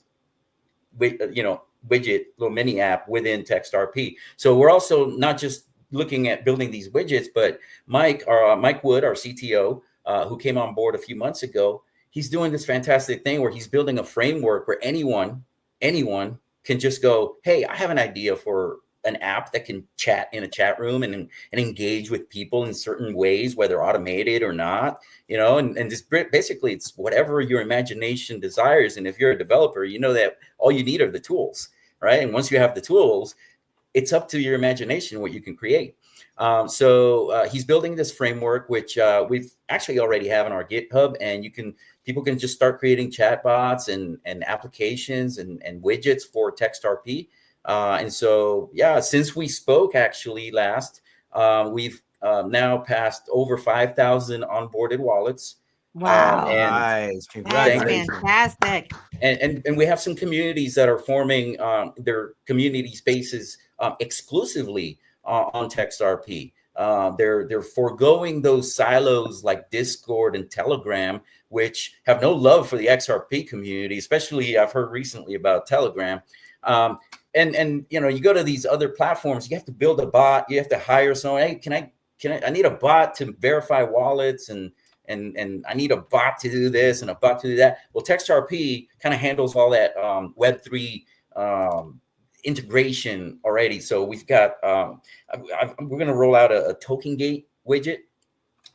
with, widget, little mini app within TextRP. So we're also not just looking at building these widgets, but Mike Wood, our CTO, who came on board a few months ago, he's doing this fantastic thing where he's building a framework where anyone can just go, hey, I have an idea for an app that can chat in a chat room and engage with people in certain ways, whether automated or not, and just basically it's whatever your imagination desires. And if you're a developer, you know that all you need are the tools, right? And once you have the tools, it's up to your imagination what you can create. So he's building this framework, which we've actually already have on our GitHub, and people can just start creating chatbots and applications and widgets for TextRP. And so, since we spoke actually last, we've now passed over 5,000 onboarded wallets. Wow. Nice. That's fantastic. And we have some communities that are forming their community spaces exclusively on TextRP. They're foregoing those silos like Discord and Telegram, which have no love for the XRP community, especially I've heard recently about Telegram. And you go to these other platforms, you have to build a bot, you have to hire someone. Hey, I need a bot to verify wallets, and I need a bot to do this and a bot to do that. Well, TextRP kind of handles all that Web3 integration already. So we've got we're going to roll out a token gate widget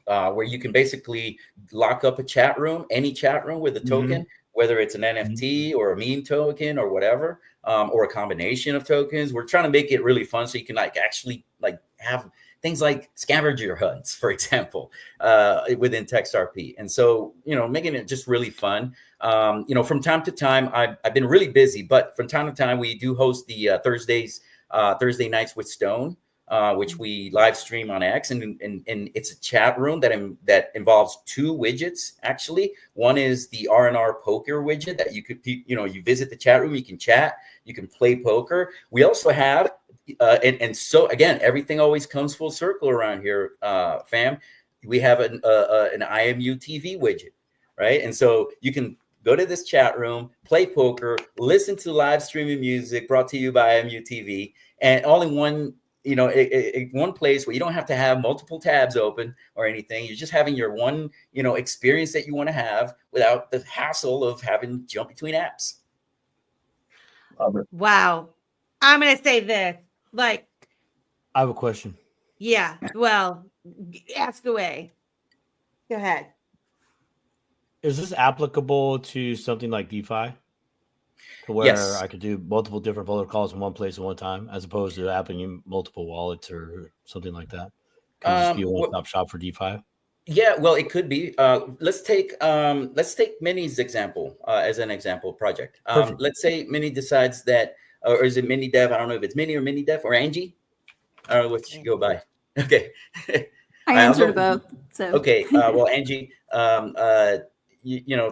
where you can basically lock up a chat room, any chat room with a token, whether it's an NFT or a meme token or whatever, or a combination of tokens. We're trying to make it really fun so you can actually have things like scavenger hunts, for example, within TextRP. And so, making it just really fun. From time to time, I've been really busy, but from time to time, we do host the Thursday nights with Stone, which we live stream on X, and it's a chat room that involves two widgets. Actually, one is the R&R poker widget that you could, you visit the chat room, you can chat, you can play poker. We also have, and so again, everything always comes full circle around here, fam. We have an IMUTV widget, right? And so you can go to this chat room, play poker, listen to live streaming music brought to you by IMUTV, and all in one. One place where you don't have to have multiple tabs open or anything. You're just having your one, experience that you want to have without the hassle of having to jump between apps. Wow. I'm going to say this. I have a question. Yeah. Well, ask away. Go ahead. Is this applicable to something like DeFi? Where Yes. I could do multiple different protocols in one place at one time, as opposed to having multiple wallets or something like that? Can it just be a one-stop shop for DeFi? Yeah, well, it could be. Let's take Minnie's example as an example project. Let's say Minnie decides that, or is it MiniDev? I don't know if it's Minnie or MiniDev or Angie. I don't know what you go by. Okay. I answered both. So okay. Well, Angie,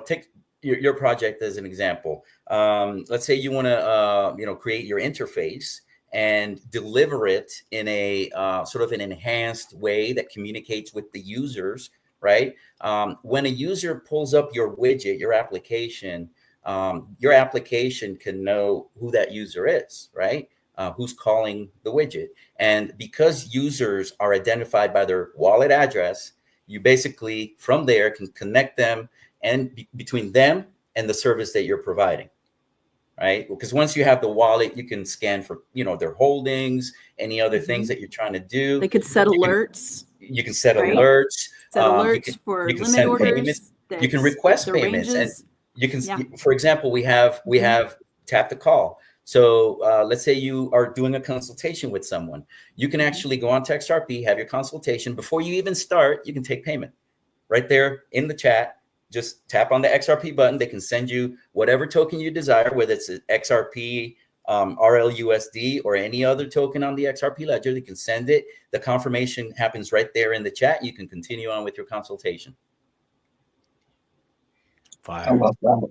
take your project as an example. Let's say you want to, create your interface and deliver it in a sort of an enhanced way that communicates with the users, right? When a user pulls up your widget, your application can know who that user is, right? who's calling the widget. And because users are identified by their wallet address, you basically from there can connect them and between them and the service that you're providing, right? Because once you have the wallet, you can scan for, their holdings, any other things that you're trying to do. They could set alerts. You can set right? alerts. Set alerts for you can limit send orders. payments. You can request payments, and you can. For example, we have tap to call. So let's say you are doing a consultation with someone. You can actually go on TextRP, have your consultation. Before you even start, you can take payment right there in the chat. Just tap on the XRP button. They can send you whatever token you desire, whether it's an XRP, RLUSD, or any other token on the XRP ledger. They can send it. The confirmation happens right there in the chat. You can continue on with your consultation. Fire. I love that.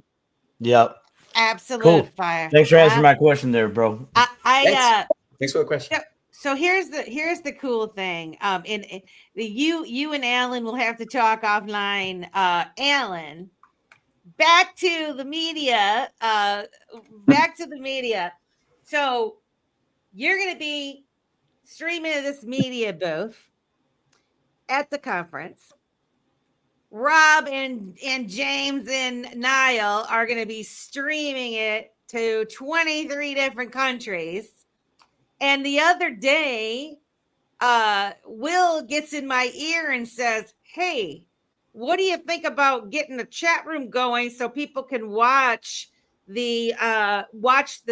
Yep. Absolute fire. Thanks for answering my question there, bro. Thanks for the question. So here's the cool thing. You and Allan will have to talk offline. Allan, back to the media. So you're going to be streaming this media booth at the conference. Robb and James and Niall are going to be streaming it to 23 different countries. And the other day, Will gets in my ear and says, "Hey, what do you think about getting a chat room going so people can watch the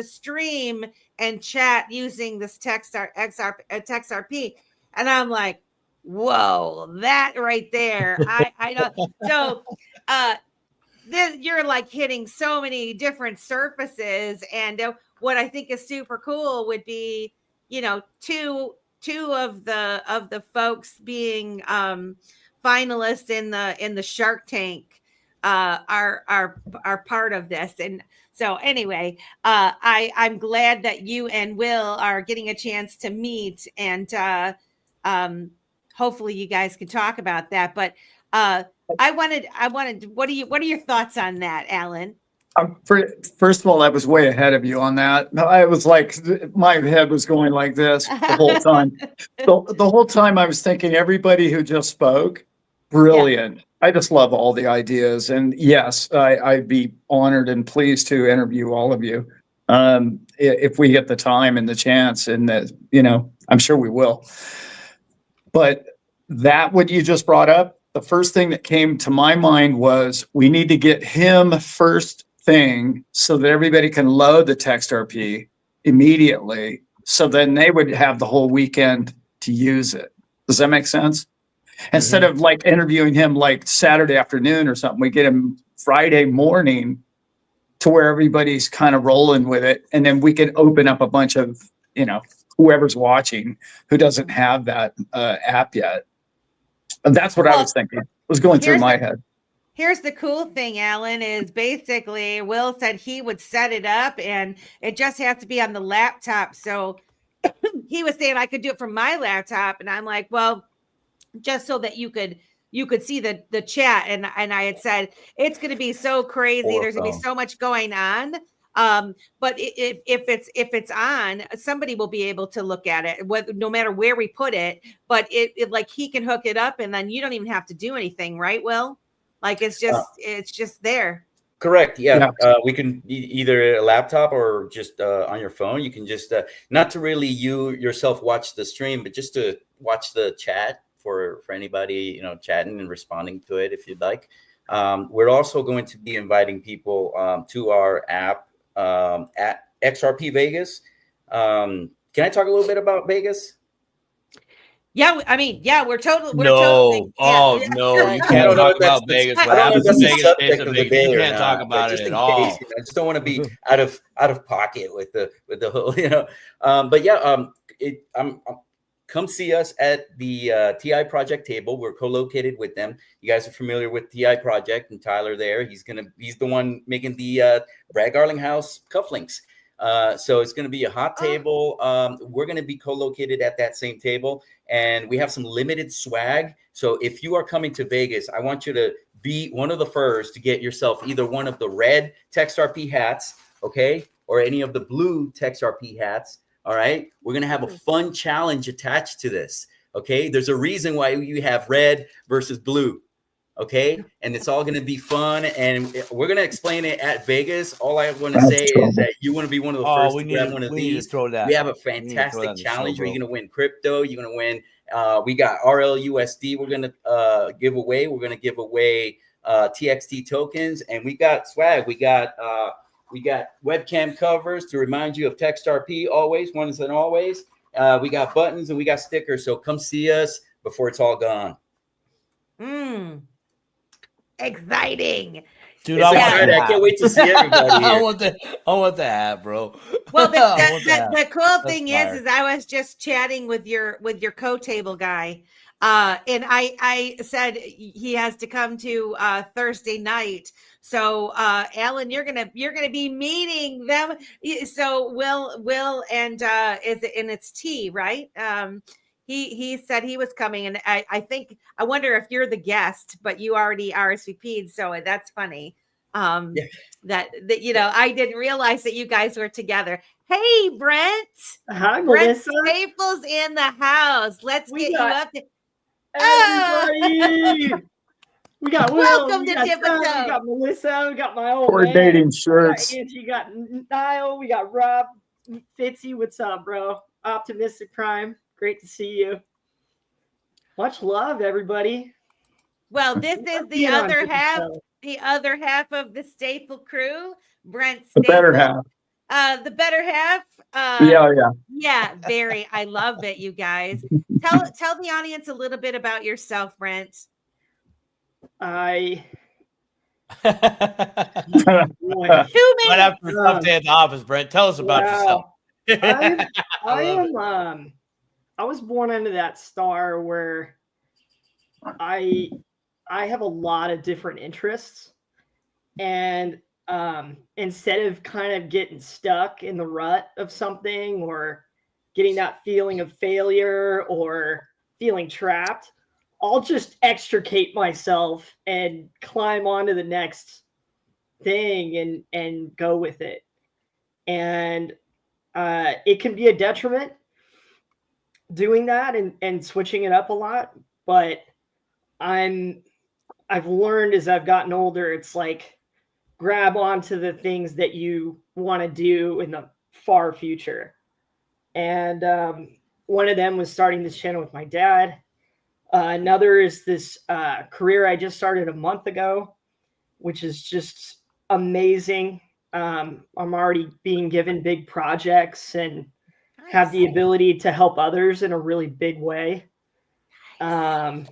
stream and chat using this TextRP?" And I'm like, whoa, that right there. I know. So you're like hitting so many different surfaces. And what I think is super cool would be, two of the folks being finalists in the Shark Tank are part of this. And so anyway, I'm glad that you and Will are getting a chance to meet, and hopefully you guys can talk about that. But I wanted, what are your thoughts on that, Allan? First of all, I was way ahead of you on that. I was like, my head was going like this the whole time. The whole time I was thinking everybody who just spoke, brilliant. Yeah. I just love all the ideas. And yes, I'd be honored and pleased to interview all of you if we get the time and the chance. And, I'm sure we will. But that what you just brought up, the first thing that came to my mind was we need to get him first thing so that everybody can load the TextRP immediately. So then they would have the whole weekend to use it. Does that make sense? Instead of like interviewing him like Saturday afternoon or something, we get him Friday morning to where everybody's kind of rolling with it. And then we can open up a bunch of, whoever's watching who doesn't have that app yet. And that's what I was thinking. It was going through my head. Here's the cool thing, Allan, is basically Will said he would set it up and it just has to be on the laptop. So he was saying I could do it from my laptop. And I'm like, well, just so that you could see the chat. And I had said, it's going to be so crazy. There's going to be so much going on. But if it's on, somebody will be able to look at it, no matter where we put it. But it like he can hook it up, and then you don't even have to do anything, right, Will? Like it's just there. Correct. Yeah. We can either a laptop or just on your phone. You can just not to really you yourself watch the stream, but just to watch the chat for anybody chatting and responding to it if you'd like. We're also going to be inviting people to our app at XRP Vegas. Can I talk a little bit about Vegas? Yeah, I mean, yeah, we're totally. No, you can't talk about Vegas. What happens in Vegas? You can't talk about it at all. I just don't want to be out of pocket with the whole, But yeah, come see us at the TI Project table. We're co-located with them. You guys are familiar with TI Project and Tyler there. He's the one making the Brad Garlinghouse cufflinks. So it's going to be a hot table. We're going to be co-located at that same table, and we have some limited swag. So if you are coming to Vegas, I want you to be one of the first to get yourself either one of the red TextRP hats, okay, or any of the blue TextRP hats. All right. We're going to have a fun challenge attached to this. Okay. There's a reason why you have red versus blue. Okay. And it's all going to be fun. And we're going to explain it at Vegas. All I want to say is that you want to be one of the first to grab one of these. We have a fantastic challenge where you're going to win crypto. You're going to win. We got RLUSD. We're going to give away. We're going to give away TXT tokens, and we got swag. We got webcam covers to remind you of TextRP always, once and always. We got buttons and we got stickers. So come see us before it's all gone. Exciting. Dude, I can't wait to see everybody here. I want the hat, bro. Well, the cool thing is I was just chatting with your co-table guy, and I said he has to come to Thursday night. So Allan, you're gonna be meeting them. So Will and it's T, right? He said he was coming, and I wonder if you're the guest, but you already RSVP'd, so that's funny. That I didn't realize that you guys were together. Hey, Brent. Hi, Brent Melissa. Staples in the house. Let's get you up to everybody. We got Will. Welcome we to got Trevor, Dippito. We got Melissa. We got my old Coordinating man. shirts. We got Angie. We got Niall. We got Robb Fitzy. What's up, bro? Optimistic Prime. Great to see you. Much love, everybody. Well, this is the other half. The other half of the Staple crew, Brent Staples. The better half. The better half. Yeah, very. I love it, you guys. Tell the audience a little bit about yourself, Brent. Right after a tough day at the office, Brent, tell us about yourself. I was born into that star where I have a lot of different interests, and instead of kind of getting stuck in the rut of something or getting that feeling of failure or feeling trapped, I'll just extricate myself and climb onto the next thing and go with it. And it can be a detriment doing that and switching it up a lot, but I've learned as I've gotten older, it's like grab onto the things that you want to do in the far future. And one of them was starting this channel with my dad. Another is this career I just started a month ago, which is just amazing. I'm already being given big projects and have the ability to help others in a really big way. And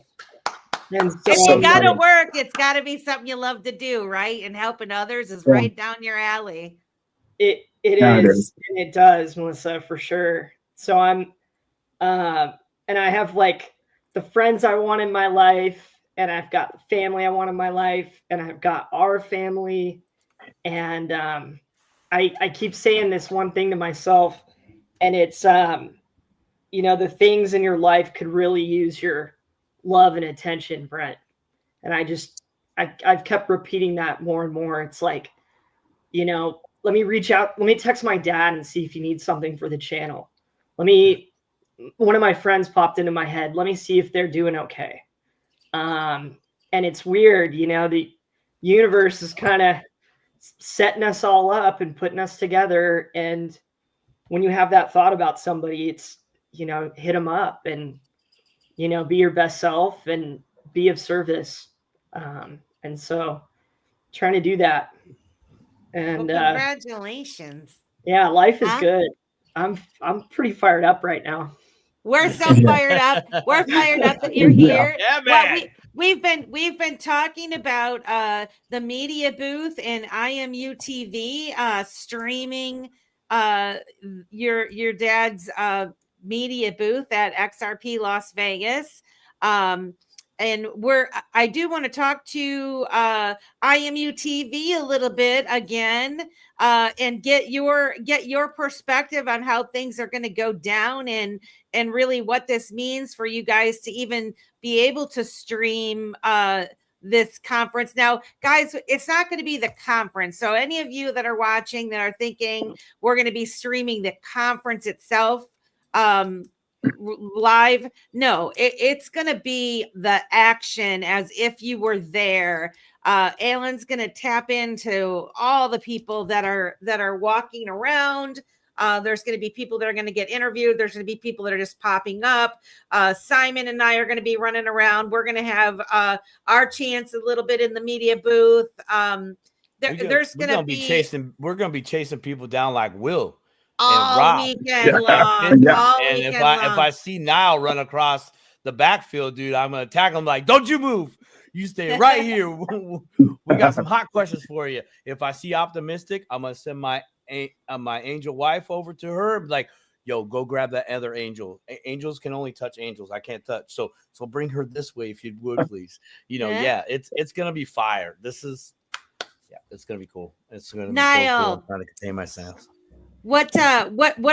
so, if you gotta work, it's gotta be something you love to do, right? And helping others is right down your alley. It is, and it does, Melissa, for sure. So I'm and I have like the friends I want in my life, and I've got the family I want in my life, and I've got our family. And I keep saying this one thing to myself, and it's the things in your life could really use your love and attention, Brent. And I've kept repeating that more and more. It's like, let me reach out, let me text my dad and see if he needs something for the channel. One of my friends popped into my head. Let me see if they're doing okay. And it's weird, the universe is kind of setting us all up and putting us together. And when you have that thought about somebody, it's, hit them up and, be your best self and be of service. And so trying to do that. And congratulations. Yeah, life is good. I'm pretty fired up right now. We're so fired up. We're fired up that you're here. Yeah, man. Well, we've been talking about the media booth and IMUTV streaming your dad's media booth at XRP Las Vegas. And I do want to talk to IMUTV a little bit again, and get your perspective on how things are going to go down and really what this means for you guys to even be able to stream this conference. Now, guys, it's not going to be the conference. So any of you that are watching that are thinking we're going to be streaming the conference itself live, no, it's going to be the action as if you were there. Allan's going to tap into all the people that are walking around. There's going to be people that are going to get interviewed. There's going to be people that are just popping up. Simon and I are going to be running around. We're going to have our chance a little bit in the media booth. There's going to be chasing. We're going to be chasing people down like Will all and Robb. weekend long. All and weekend if I see Niall run across the backfield, dude, I'm going to tackle him like, don't you move. You stay right here. We got some hot questions for you. If I see Optimystic, I'm going to send my angel wife over to her, like, yo, go grab that other angel. Angels can only touch angels. I can't touch. So bring her this way if you would, please. It's gonna be fire. It's gonna be cool. It's gonna be Niall, so cool. I'm trying to contain myself. What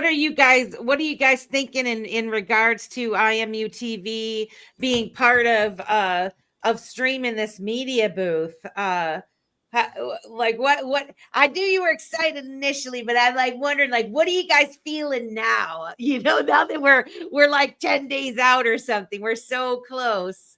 are you guys thinking in regards to IMUTV being part of streaming this media booth? Like what I knew you were excited initially, but I'm like wondering, like, what are you guys feeling now? Now that we're like 10 days out or something, we're so close.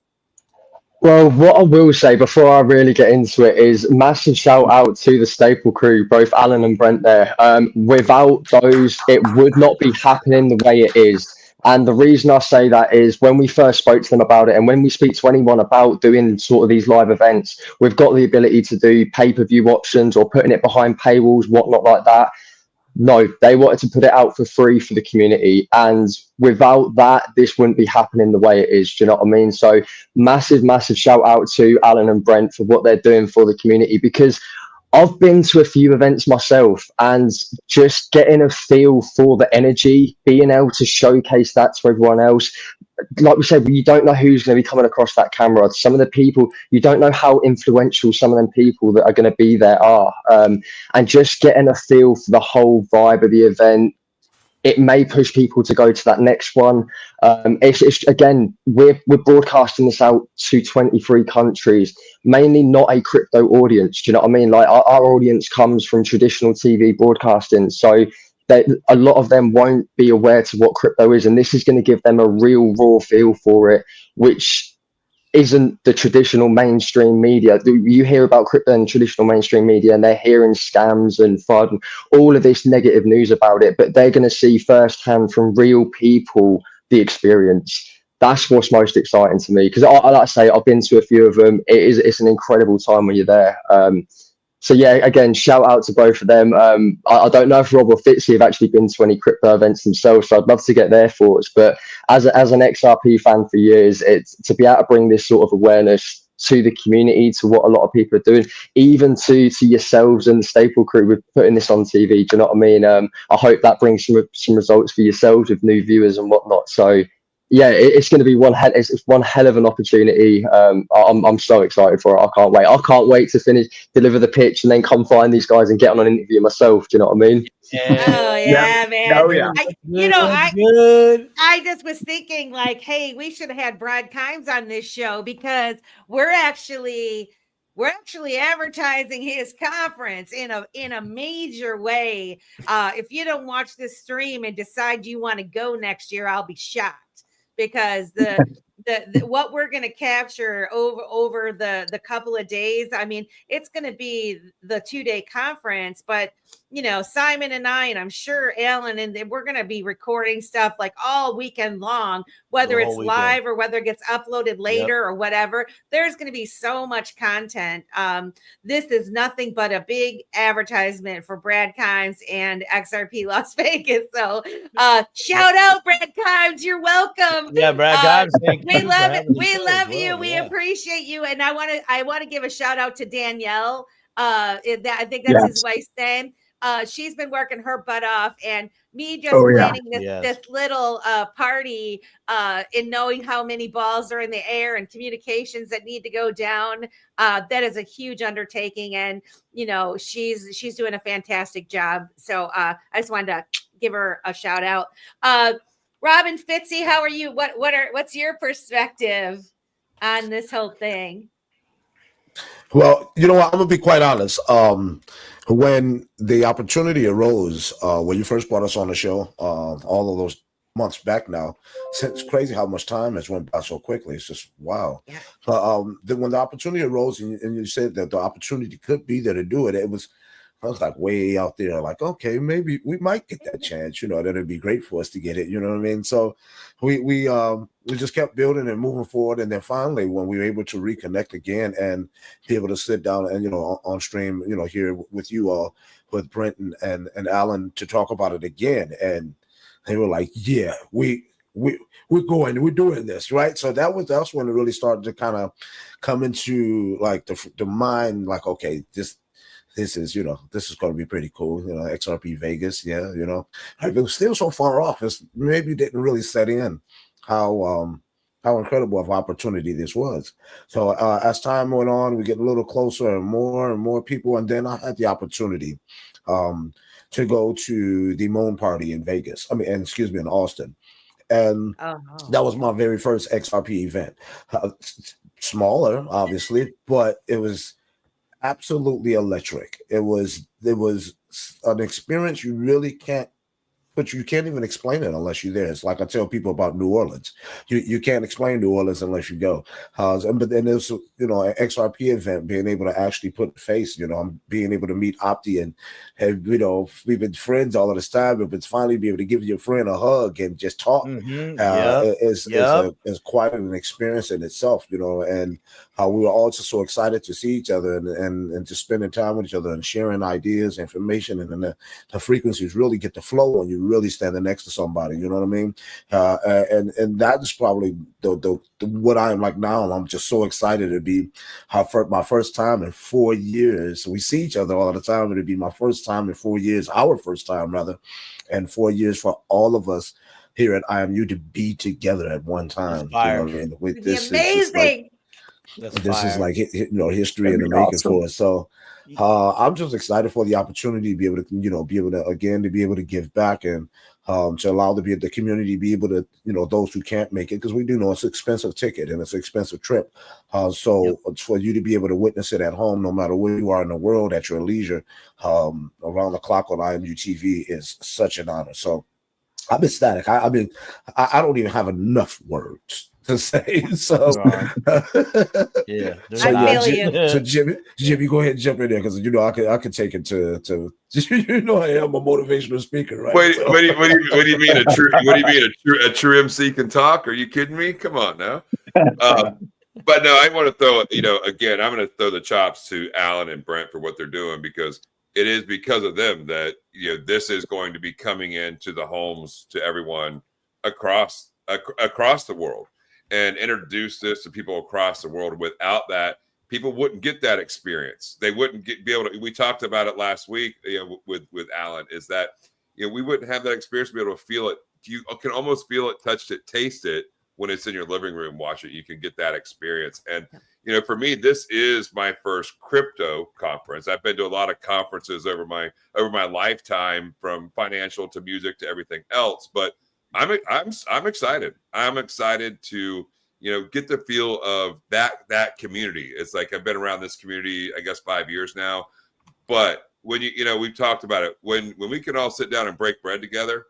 Well, what I will say before I really get into it is massive shout out to the staple crew, both Allan and Brent there. Without those, it would not be happening the way it is. And the reason I say that is when we first spoke to them about it, and when we speak to anyone about doing sort of these live events, we've got the ability to do pay-per-view options or putting it behind paywalls, whatnot like that. No, they wanted to put it out for free for the community. And without that, this wouldn't be happening the way it is. Do you know what I mean? So massive, massive shout out to Allan and Brent for what they're doing for the community, because I've been to a few events myself, and just getting a feel for the energy, being able to showcase that to everyone else. Like we said, you don't know who's going to be coming across that camera. Some of the people, you don't know how influential some of them people that are going to be there are. And just getting a feel for the whole vibe of the event, it may push people to go to that next one. It's again, we're broadcasting this out to 23 countries, mainly not a crypto audience. Do you know what I mean? Like our audience comes from traditional TV broadcasting, so a lot of them won't be aware to what crypto is, and this is going to give them a real raw feel for it, which isn't the traditional mainstream media. You hear about crypto in traditional mainstream media, and they're hearing scams and FUD and all of this negative news about it, but they're going to see firsthand from real people the experience. That's what's most exciting to me, because I like to say I've been to a few of them. It's an incredible time when you're there. So yeah, again, shout out to both of them. I don't know if Robb or Fitzy have actually been to any crypto events themselves, so I'd love to get their thoughts. But as an XRP fan for years, it's to be able to bring this sort of awareness to the community, to what a lot of people are doing, even to yourselves and the staple crew with putting this on TV. Do you know what I mean? I hope that brings some results for yourselves with new viewers and whatnot. So yeah, it's going to be one hell of an opportunity. I'm so excited for it. I can't wait. I can't wait to deliver the pitch, and then come find these guys and get on an interview myself. Do you know what I mean? Oh yeah, man. Oh yeah. I just was thinking, like, hey, we should have had Brad Kimes on this show, because we're actually advertising his conference in a major way. If you don't watch this stream and decide you want to go next year, I'll be shocked, because the what we're going to capture over the couple of days, I mean, it's going to be the 2-day conference, but Simon and I, and I'm sure Allan, and we're going to be recording stuff like all weekend long, whether it's live or whether it gets uploaded later or whatever. There's going to be so much content. This is nothing but a big advertisement for Brad Kimes and XRP Las Vegas. So shout out, Brad Kimes. You're welcome. Yeah, Brad Kimes. We love it. We love you. We appreciate you. And I want to give a shout out to Danielle. I think that's his wife's name. She's been working her butt off, and me just planning this little party and knowing how many balls are in the air and communications that need to go down. That is a huge undertaking, and she's doing a fantastic job. So I just wanted to give her a shout out. Robb and Fitzy, how are you? What's your perspective on this whole thing? Well, you know what? I'm gonna be quite honest. When the opportunity arose, when you first brought us on the show, all of those months back now, it's crazy how much time has went by so quickly. It's just wow. Yeah. But then when the opportunity arose, and you said that the opportunity could be there to do it, I was like way out there, like, okay, maybe we might get that chance, you know, that'd be great for us to get it, you know what I mean? So we just kept building and moving forward. And then finally, when we were able to reconnect again and be able to sit down and, you know, on stream, you know, here with you all, with Brent and Allan to talk about it again. And they were like, yeah, we're doing this, right? So that's when it really started to kind of come into like the mind, like, okay, this is, you know, this is going to be pretty cool, you know, XRP Vegas, yeah, you know, it was still so far off. It's maybe didn't really set in how incredible of opportunity this was. So as time went on, we get a little closer and more people, and then I had the opportunity to go to the Moon Party in Vegas. In Austin, and that was my very first XRP event. Smaller, obviously, but it was absolutely electric. It was an experience you really can't even explain it unless you're there. It's like I tell people about New Orleans. You can't explain New Orleans unless you go. But then there's, you know, an XRP event, being able to actually put a face, you know, being able to meet Opti and you know, we've been friends all of this time, but it's finally be able to give your friend a hug and just talk is quite an experience in itself, you know, and how we were all just so excited to see each other and just spending time with each other and sharing ideas, information, and then the frequencies really get to flow when you really standing next to somebody, you know what I mean? And that is probably the what I am like now. I'm just so excited to be my first time in 4 years. We see each other all the time. It'd be my first time in 4 years, our first time rather, and 4 years for all of us here at IMU to be together at one time. You know what I mean? With this, amazing. This is like, you know, history in the making for us. So I'm just excited for the opportunity to be able to, you know, be able to give back and to allow the community to be able to, you know, those who can't make it, because we do know it's an expensive ticket and it's an expensive trip. So for you to be able to witness it at home, no matter where you are in the world, at your leisure, around the clock on IMUTV is such an honor. So I'm ecstatic. I don't even have enough words to say. So yeah, so Jimmy, go ahead and jump in there, because you know I could take it to you know, I am a motivational speaker, right? Wait, what do you mean a true MC can talk? Are you kidding me? Come on now. But no, I want to throw it, you know, again, I'm going to throw the chops to Allan and Brent for what they're doing, because it is because of them that, you know, this is going to be coming into the homes to everyone across the world, and introduce this to people across the world. Without that, people wouldn't get that experience. They wouldn't be able to. We talked about it last week, you know, with Allan, is that, you know, we wouldn't have that experience to be able to feel it. You can almost feel it, touch it, taste it when it's in your living room. Watch it. You can get that experience. And you know, for me, this is my first crypto conference. I've been to a lot of conferences over my lifetime, from financial to music to everything else, but I'm excited. I'm excited to, you know, get the feel of that community. It's like I've been around this community, I guess, 5 years now. But when you know, we've talked about it. When we can all sit down and break bread together,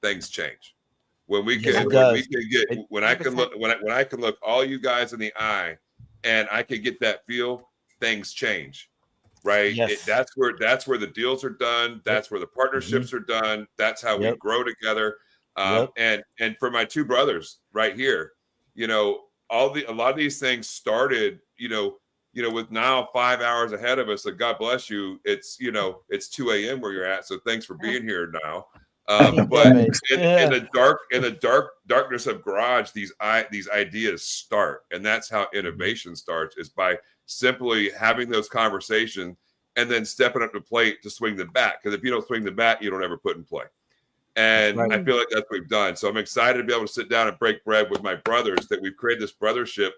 things change. When I can look all you guys in the eye, and I can get that feel, things change. Right. Yes. That's where the deals are done. That's where the partnerships are done. That's how we grow together. And for my two brothers right here, you know, a lot of these things started, you know, with Niall 5 hours ahead of us. So God bless you. It's, you know, it's 2 a.m. where you're at. So thanks for being here now. But in the darkness of garage, these ideas start, and that's how innovation starts, is by simply having those conversations and then stepping up to plate to swing the bat. Because if you don't swing the bat, you don't ever put in play. And I feel like that's what we've done. So I'm excited to be able to sit down and break bread with my brothers, that we've created this brothership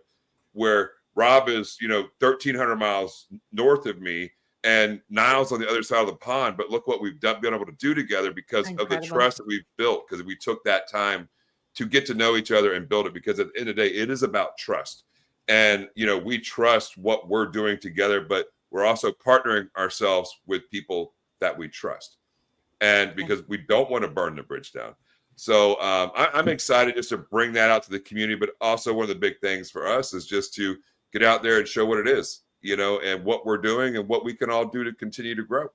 where Robb is, you know, 1,300 miles north of me, and Niall's on the other side of the pond. But look what we've been able to do together because of the trust that we've built, because we took that time to get to know each other and build it. Because at the end of the day, it is about trust. And, we trust what we're doing together, but we're also partnering ourselves with people that we trust. And because we don't want to burn the bridge down. So I'm excited just to bring that out to the community. But also one of the big things for us is just to get out there and show what it is, and what we're doing and what we can all do to continue to grow,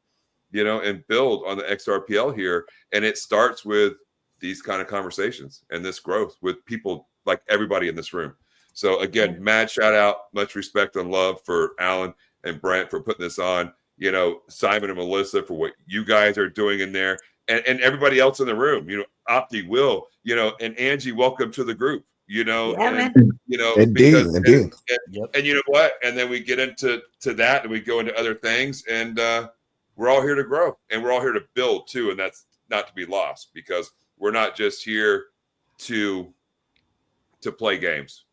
and build on the XRPL here. And it starts with these kind of conversations and this growth with people like everybody in this room. So again, mad shout out, much respect and love for Allan and Brent for putting this on, Simon and Melissa for what you guys are doing in there, and everybody else in the room, Opti, Will, and Angie, welcome to the group, Indeed. And you know what? And then we get into that and we go into other things, and we're all here to grow and we're all here to build too. And that's not to be lost, because we're not just here to play games.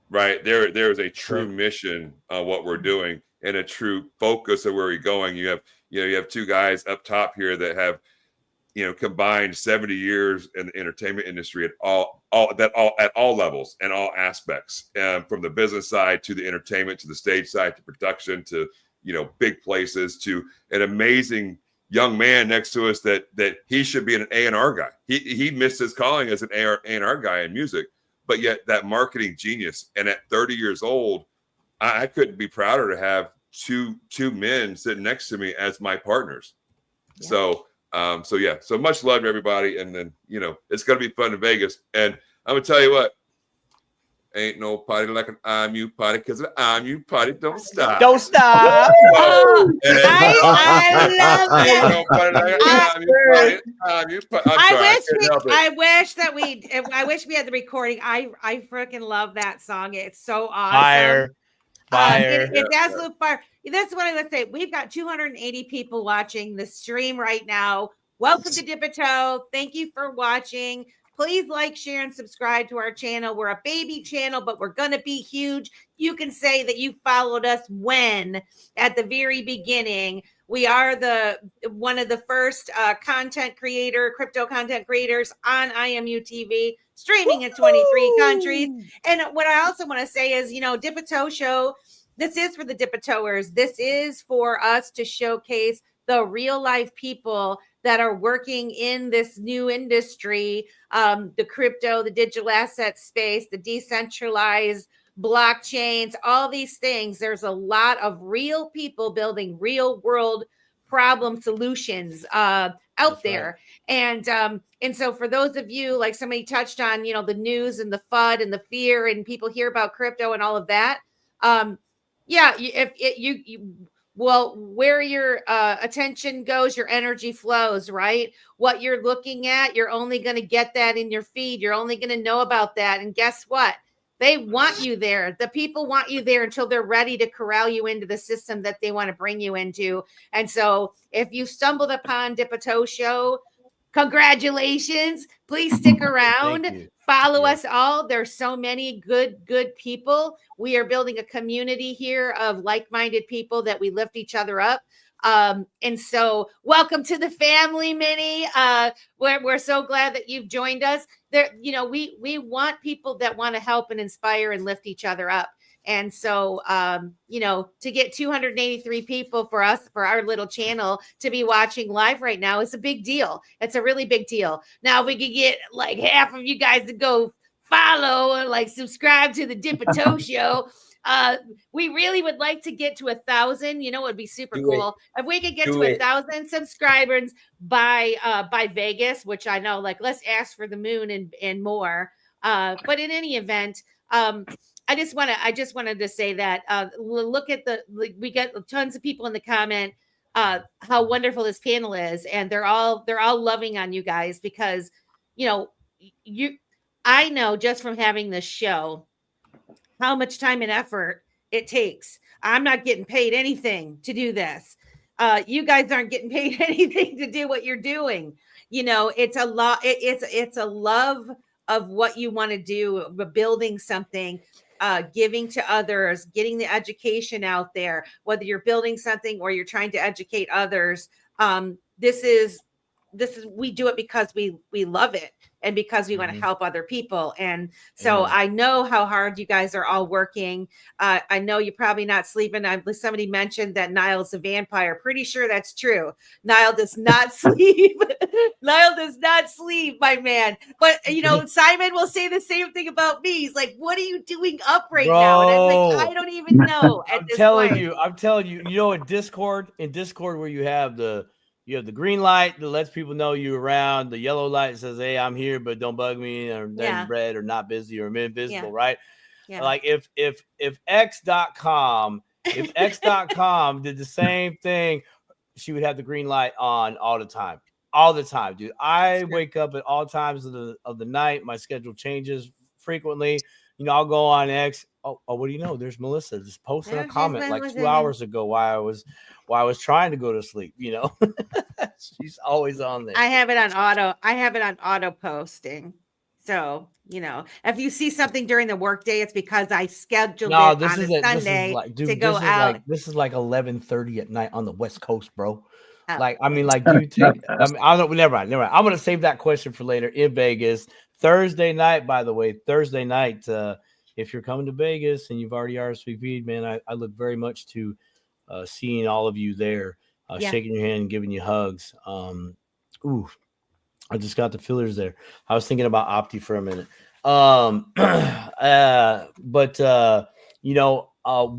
Right. There is a true mission on what we're doing and a true focus of where we're going. You have two guys up top here that have, combined 70 years in the entertainment industry at all levels and all aspects, from the business side to the entertainment, to the stage side, to production, to, big places, to an amazing young man next to us that he should be an A&R guy. He missed his calling as an A&R guy in music. But yet that marketing genius. And at 30 years old, I couldn't be prouder to have two men sitting next to me as my partners. Yeah. So much love to everybody. And then, it's going to be fun in Vegas. And I'm going to tell you what, ain't no party like an IMU party, because an IMU party don't stop. Don't stop. I love that. Ain't no party like an IMU party. I wish we had the recording. I freaking love that song. It's so awesome. Fire. It's absolute fire. That's what I would say. We've got 280 people watching the stream right now. Welcome to Dipito. Thank you for watching. Please like, share, and subscribe to our channel. We're a baby channel, but we're going to be huge. You can say that you followed us at the very beginning. We are one of the first crypto content creators on IMUTV, streaming in 23 countries. And what I also want to say is, Dipito Show, this is for the Dipitoers. This is for us to showcase the real life people that are working in this new industry, the crypto, the digital asset space, the decentralized blockchains, all these things. There's a lot of real people building real world problem solutions out there. Right. And so for those of you, like somebody touched on, the news and the FUD and the fear, and people hear about crypto and all of that. Where your attention goes, your energy flows, right? What you're looking at, you're only going to get that in your feed. You're only going to know about that. And guess what? They want you there. The people want you there until they're ready to corral you into the system that they want to bring you into. And so if you stumbled upon Dipito Show, congratulations. Please stick around. Follow us all. There's so many good people. We are building a community here of like-minded people that we lift each other up. And so welcome to the family, Minnie. We're so glad that you've joined us. There, we want people that want to help and inspire and lift each other up. And so, to get 283 people for our little channel to be watching live right now is a big deal. It's a really big deal. Now, if we could get like half of you guys to go follow and like subscribe to the Dipito Show. We really would like to get to 1,000. It would be super cool if we could get to 1,000 subscribers by Vegas, which I know, like, let's ask for the moon and more. But in any event, I just wanted to say that look at we get tons of people in the comment how wonderful this panel is, and they're all loving on you guys because I know just from having this show how much time and effort it takes. I'm not getting paid anything to do this. You guys aren't getting paid anything to do what you're doing. It's a lot. It's a love of what you want to do, building something, giving to others, getting the education out there, whether you're building something or you're trying to educate others. This is we do it because we love it and because we want to help other people. And so Amen. I know how hard you guys are all working. I know you're probably not sleeping. Somebody mentioned that Niall's a vampire. Pretty sure that's true. Niall does not sleep. Niall does not sleep, my man. But Simon will say the same thing about me. He's like, what are you doing up right now? And I'm like, I don't even know at this point. I'm telling you, in Discord where you have the green light that lets people know you're around, the yellow light that says, hey, I'm here, but don't bug me, or then red or not busy or invisible, right? Yeah. Like if X.com did the same thing, she would have the green light on all the time. All the time, dude. I wake up at all times of the night. My schedule changes frequently. I'll go on X. Oh, what do you know? There's Melissa just posted a comment like 2 hours ago while I was trying to go to sleep. She's always on there. I have it on auto posting. So, if you see something during the workday, it's because I scheduled it on a Sunday to go out. This is like 11:30 at night on the West Coast, bro. Do you take? I don't. Never mind. I'm gonna save that question for later. In Vegas, Thursday night. By the way, Thursday night. If you're coming to Vegas and you've already RSVP'd, man, I look very much to seeing all of you there, shaking your hand and giving you hugs. I just got the fillers there. I was thinking about Opti for a minute.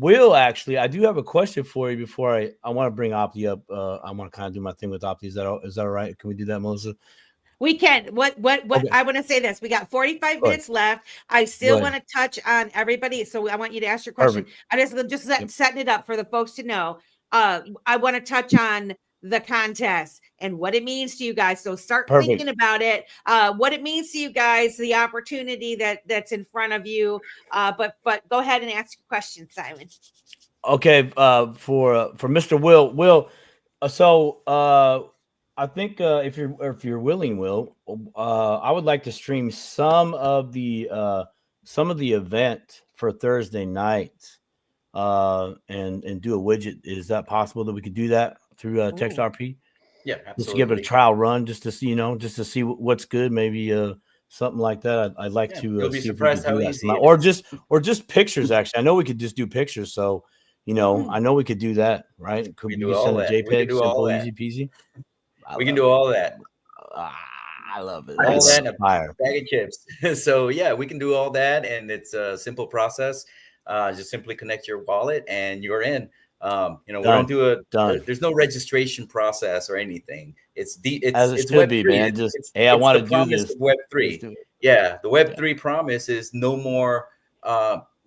Will, actually, I do have a question for you before I want to bring Opti up. I want to kind of do my thing with Opti. Is that all right? Can we do that, Melissa? We can. What okay. I want to say this. We got 45 minutes left. I still want to touch on everybody. So I want you to ask your question. Perfect. I setting it up for the folks to know. I want to touch on the contest and what it means to you guys. So start thinking about it, what it means to you guys, the opportunity that's in front of you. But go ahead and ask your question, Simon. Okay. For Mr. Will. I think if you're willing, Will, I would like to stream some of the event for Thursday night, and do a widget. Is that possible that we could do that through TextRP? Yeah, absolutely. Just to give it a trial run, just to see what's good. Maybe something like that. I'd like to. You'll be see surprised if we how could do easy that. Or just pictures. Actually, I know we could just do pictures. So I know we could do that, right? Could we send a JPEG? Simple, easy peasy. We can do all that. I love it. All that and a bag of chips. So yeah, we can do all that, and it's a simple process. Just simply connect your wallet, and you're in. We don't do there's no registration process or anything. It's Web3, man. I want to do this. Web3. Yeah, the Web3 promise is no more.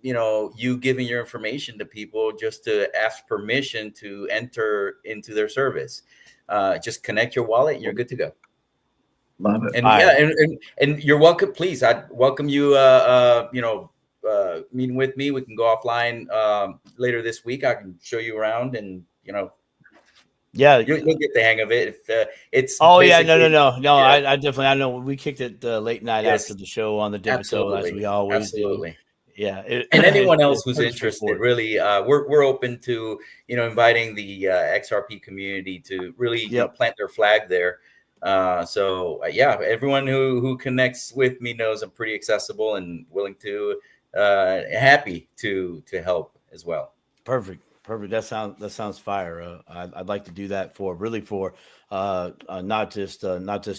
You giving your information to people just to ask permission to enter into their service. Just connect your wallet and you're good to go. Love it. And and you're welcome. Please, I welcome you. Meeting with me. We can go offline later this week. I can show you around, and you'll get the hang of it. If it's no. I definitely. I know we kicked it late night after the show on the Dipito, as we always do. Yeah, and anyone else who's interested, really, we're open to inviting the XRP community to really plant their flag there. Everyone who connects with me knows I'm pretty accessible and willing to, happy to help as well. Perfect. That sounds fire. I'd like to do that for not just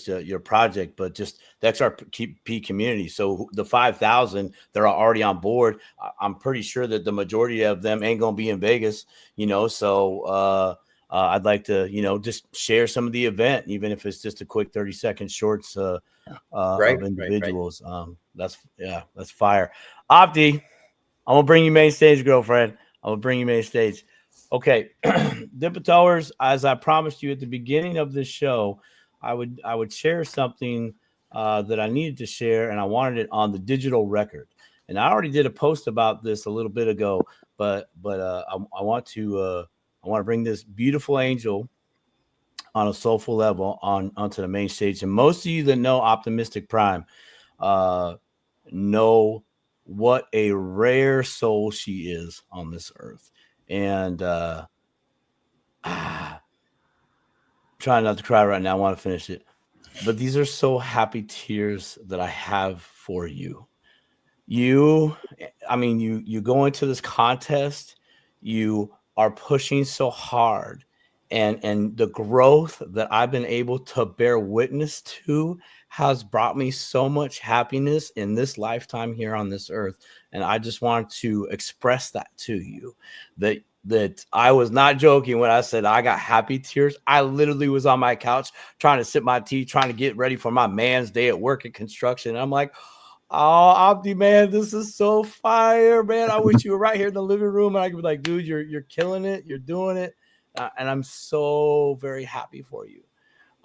your project, but just the XRP community. So the 5,000 that are already on board, I'm pretty sure that the majority of them ain't gonna be in Vegas. So I'd like to just share some of the event, even if it's just a quick 30-second shorts of individuals. Right. That's fire. Opti, I'm gonna bring you main stage, girlfriend. I'm gonna bring you main stage. Okay, Dipitoers, as I promised you at the beginning of this show, I would share something that I needed to share, and I wanted it on the digital record. And I already did a post about this a little bit ago, but I want to bring this beautiful angel on a soulful level onto the main stage. And most of you that know Optimystic Prime know what a rare soul she is on this earth. And trying not to cry right now. I want to finish it. but these are so happy tears that I have for you. I mean, you go into this contest, you are pushing so hard, and the growth that I've been able to bear witness to has brought me so much happiness in this lifetime here on this earth. And I just wanted to express that to you, that I was not joking when I said I got happy tears. I literally was on my couch trying to sip my tea, trying to get ready for my man's day at work at construction. And I'm like, oh, Opti, man, this is so fire, man. I wish you were right here in the living room. And I could be like, dude, you're killing it. You're doing it. And I'm so very happy for you.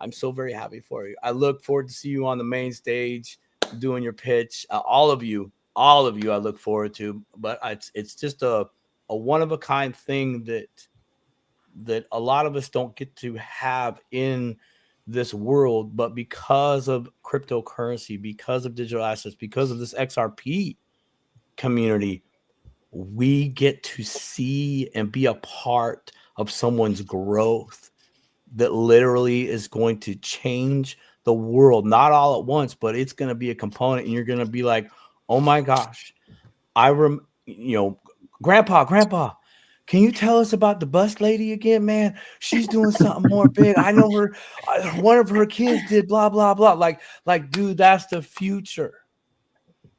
I'm so very happy for you. I look forward to see you on the main stage doing your pitch. All of you, I look forward to. But it's just a one-of-a-kind thing that a lot of us don't get to have in this world, but because of cryptocurrency, because of digital assets, because of this XRP community, we get to see and be a part of someone's growth that literally is going to change the world, not all at once, but it's going to be a component, and you're going to be like, oh my gosh, Grandpa, can you tell us about the bus lady again, man? She's doing something more big. I know her. One of her kids did blah, blah, blah. Like, dude, that's the future.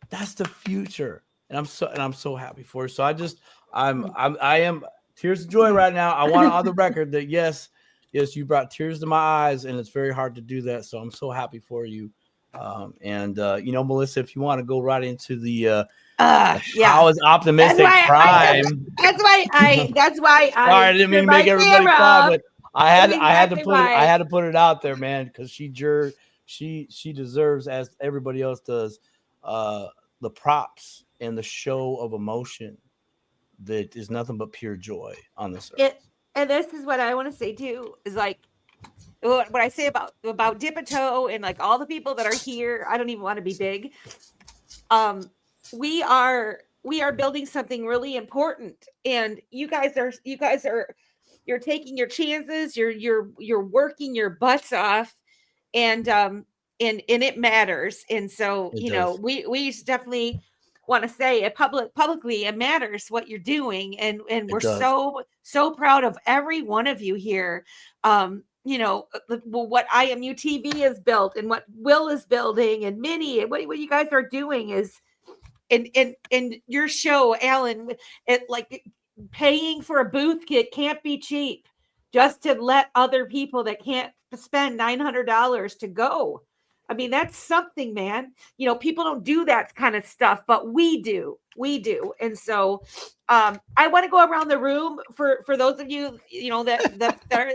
That's the future. And I'm so happy for her. So I am tears of joy right now. I want on the record that yes, you brought tears to my eyes, and it's very hard to do that. So I'm so happy for you. Melissa, if you want to go right into the how is Optimystic Prime? That's why I Sorry, I didn't mean to make everybody cry, but I had to put it out there, man, because she deserves, as everybody else does, the props and the show of emotion that is nothing but pure joy on this earth. And this is what I want to say too, is like what I say about Dip a Toe and like all the people that are here. I don't even want to be big. We are building something really important, and you guys are you're taking your chances. You're working your butts off, and it matters. And so we definitely want to say it publicly. It matters what you're doing, and we're so proud of every one of you here. What IMUTV has built and what Will is building and Minnie and what you guys are doing is and your show, Allan, paying for a booth kit can't be cheap just to let other people that can't spend $900 to go. I mean, that's something, man. People don't do that kind of stuff, but we do. And so I want to go around the room for those of you, that are,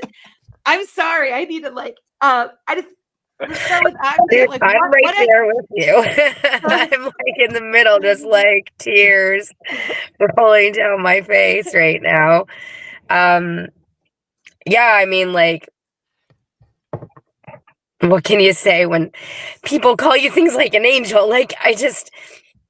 I'm sorry. I need to let's start with Dude, I'm right there with you. I'm like in the middle, just like tears rolling down my face right now. Yeah, I mean, like, what can you say when people call you things like an angel? Like,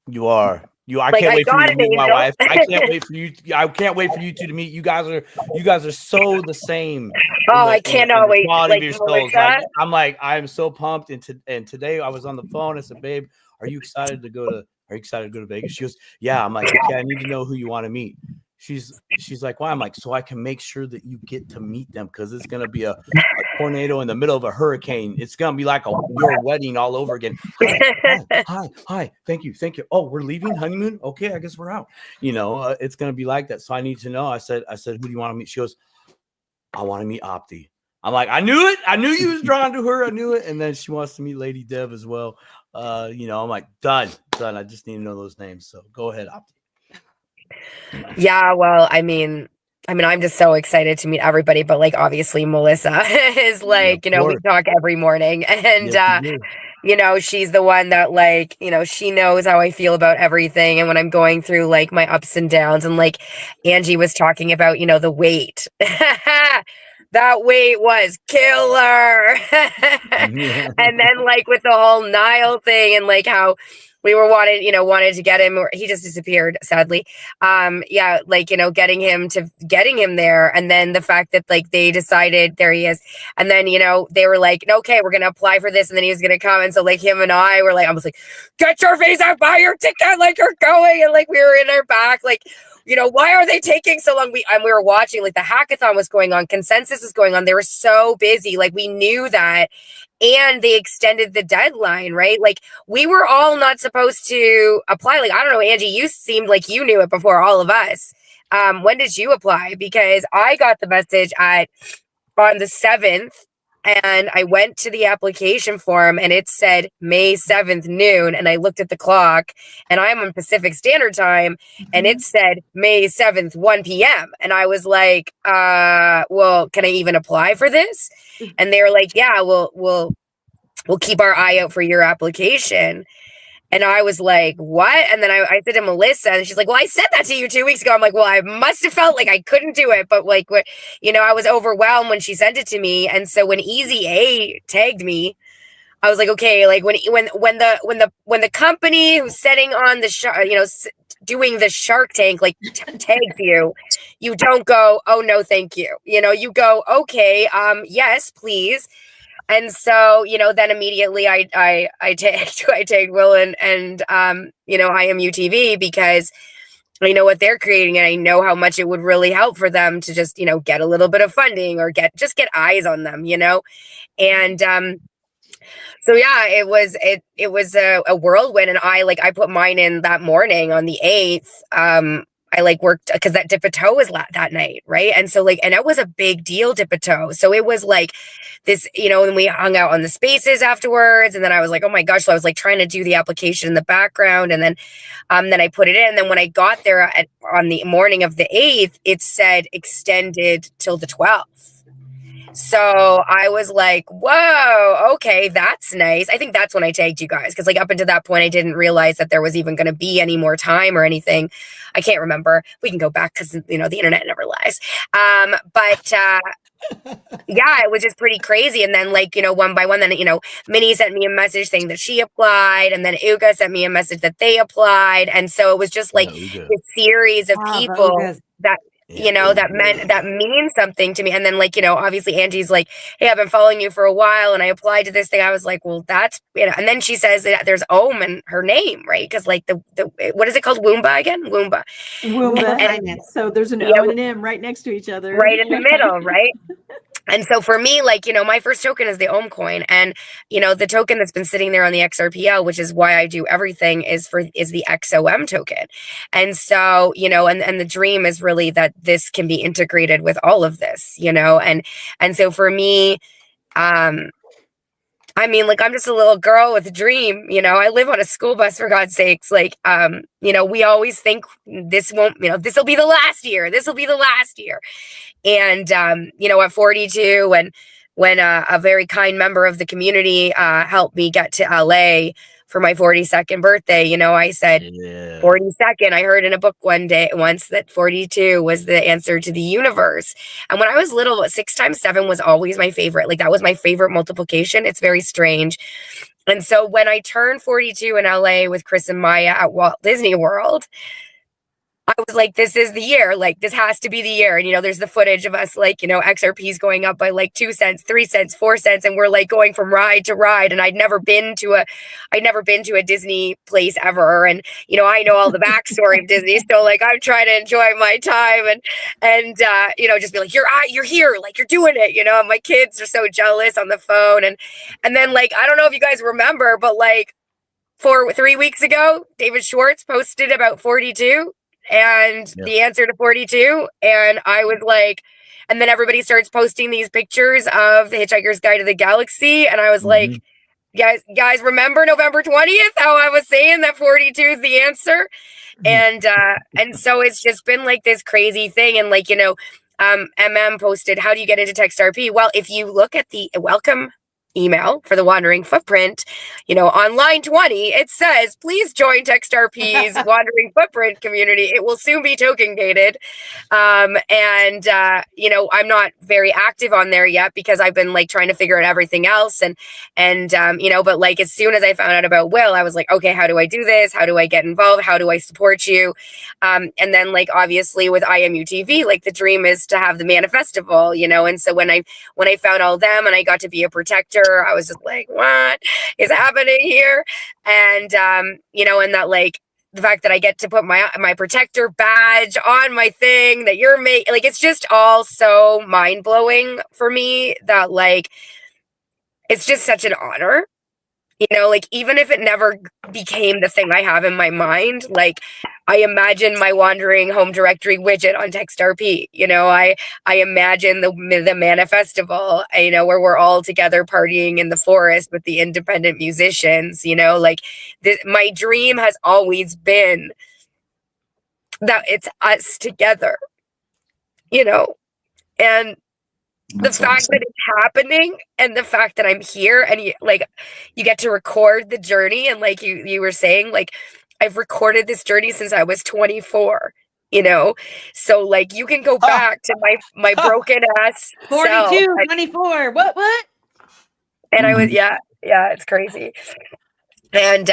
you are. I can't wait for you to meet my wife. I can't wait for you. I can't wait for you two to meet. You guys are so the same. Oh, I cannot wait. Like, I'm so pumped. And today I was on the phone. I said, babe, are you excited to go to Vegas? She goes, yeah. I'm like, okay, I need to know who you want to meet. She's like, why? I'm like, so I can make sure that you get to meet them, because it's gonna be a tornado in the middle of a hurricane. It's gonna be like your wedding all over again. Hi, thank you. Oh, we're leaving honeymoon. Okay, I guess we're out. It's gonna be like that. So I need to know. I said, who do you want to meet? She goes, I want to meet Opti. I'm like, I knew it. I knew you was drawn to her. I knew it. And then she wants to meet Lady Dev as well. I'm like, done. I just need to know those names. So go ahead, Opti. Yeah, well, I mean, I'm just so excited to meet everybody, but like, obviously Melissa is like, we talk every morning, and she's the one that like, she knows how I feel about everything. And when I'm going through like my ups and downs, and like Angie was talking about, the weight, that weight was killer. And then like with the whole Niall thing, and like how we were wanted to get him, or he just disappeared, sadly. Yeah, like, getting him there. And then the fact that like they decided, there he is. And then, they were like, okay, we're going to apply for this. And then he was going to come. And so like him and I were like, I was like, get your visa, buy your ticket, like you're going. And like, we were in our back, like, why are they taking so long? We were watching, like the hackathon was going on, consensus was going on. They were so busy. Like we knew that. And they extended the deadline, right? Like we were all not supposed to apply. Like, I don't know, Angie, you seemed like you knew it before all of us. When did you apply? Because I got the message on the 7th, and I went to the application form and it said May 7th noon. And I looked at the clock, and I'm on Pacific Standard Time, and it said May 7th, 1 p.m. And I was like, well, can I even apply for this? And they were like, yeah, we'll keep our eye out for your application. And I was like, what? And then I said to Melissa, and she's like, well, I said that to you 2 weeks ago. I'm like, well, I must have felt like I couldn't do it. But like, I was overwhelmed when she sent it to me. And so when EasyA tagged me, I was like, okay, like when the company who's setting on the doing the Shark Tank, like tags you, you don't go, oh no, thank you. You go, okay, yes, please. And so, then immediately I tagged Will and IMUTV, because I know what they're creating, and I know how much it would really help for them to just, get a little bit of funding, or get eyes on them, and so yeah, it was a whirlwind. And I put mine in that morning on the 8th. I like worked because that dip a toe was that night, right? And so and it was a big deal, dip a toe. So it was like this, and we hung out on the spaces afterwards. And then I was like, oh my gosh. So I was like trying to do the application in the background, and then I put it in. And then when I got there on the morning of the 8th, it said extended till the 12th. So I was like, whoa, okay, that's nice. I think that's when I tagged you guys, because like up until that point, I didn't realize that there was even going to be any more time or anything. I can't remember. We can go back because, the internet never lies. But yeah, it was just pretty crazy. And then one by one, then, Minnie sent me a message saying that she applied. And then Uga sent me a message that they applied. And so it was just like a series of people that that means something to me. And then obviously Angie's like, hey, I've been following you for a while, and I applied to this thing. I was like, well, that's, and then she says that there's Ohm in her name, right? Because like the what is it called? Woomba again? Woomba Finance. So there's an O and an M right next to each other. Right in the middle, right? And so for me, my first token is the Ohm coin, and the token that's been sitting there on the XRPL, which is why I do everything, is the XOM token. And so, and the dream is really that this can be integrated with all of this, and so for me, I'm just a little girl with a dream, I live on a school bus, for God's sakes. We always think this won't, this will be the last year. This will be the last year. And, at 42, when a very kind member of the community helped me get to LA for my 42nd birthday, I said, 42nd. I heard in a book once that 42 was the answer to the universe. And when I was little, 6 times 7 was always my favorite. Like that was my favorite multiplication. It's very strange. And so when I turned 42 in LA with Chris and Maya at Walt Disney World, I was like, this is the year, like, this has to be the year. And, there's the footage of us, XRPs going up by 2 cents, 3 cents, 4 cents. And we're going from ride to ride. And I'd never been to a Disney place ever. And, I know all the backstory of Disney. So I'm trying to enjoy my time and just be like, you're here, like you're doing it, and my kids are so jealous on the phone. And then I don't know if you guys remember, but 3 weeks ago, David Schwartz posted about 42. And the answer to 42. And I was like, and then everybody starts posting these pictures of the Hitchhiker's Guide to the Galaxy. And I was like, guys, remember November 20th, how I was saying that 42 is the answer? And so it's just been this crazy thing. And MM posted, how do you get into TextRP? Well, if you look at the welcome email for the Wandering Footprint, on line 20, it says, please join TextRP's Wandering Footprint community. It will soon be token gated. I'm not very active on there yet because I've been like trying to figure out everything else. But like, as soon as I found out about Will, I was like, okay, how do I do this? How do I get involved? How do I support you? And then like, obviously with IMUTV, like the dream is to have the Manifestival, and so when I found all them and I got to be a protector, I was just like, what is happening here? And and that like the fact that I get to put my protector badge on my thing that you're making, like, it's just all so mind blowing for me that like, it's just such an honor, like even if it never became the thing I have in my mind, like I imagine my wandering home directory widget on TextRP, I imagine the Manifestival, where we're all together partying in the forest with the independent musicians, like my dream has always been that it's us together, and That's the fact awesome. that it's happening and the fact that I'm here and you get to record the journey. And like you were saying, like I've recorded this journey since I was 24, so like you can go back to my broken ass 42, 24. What? And I was, yeah, it's crazy. And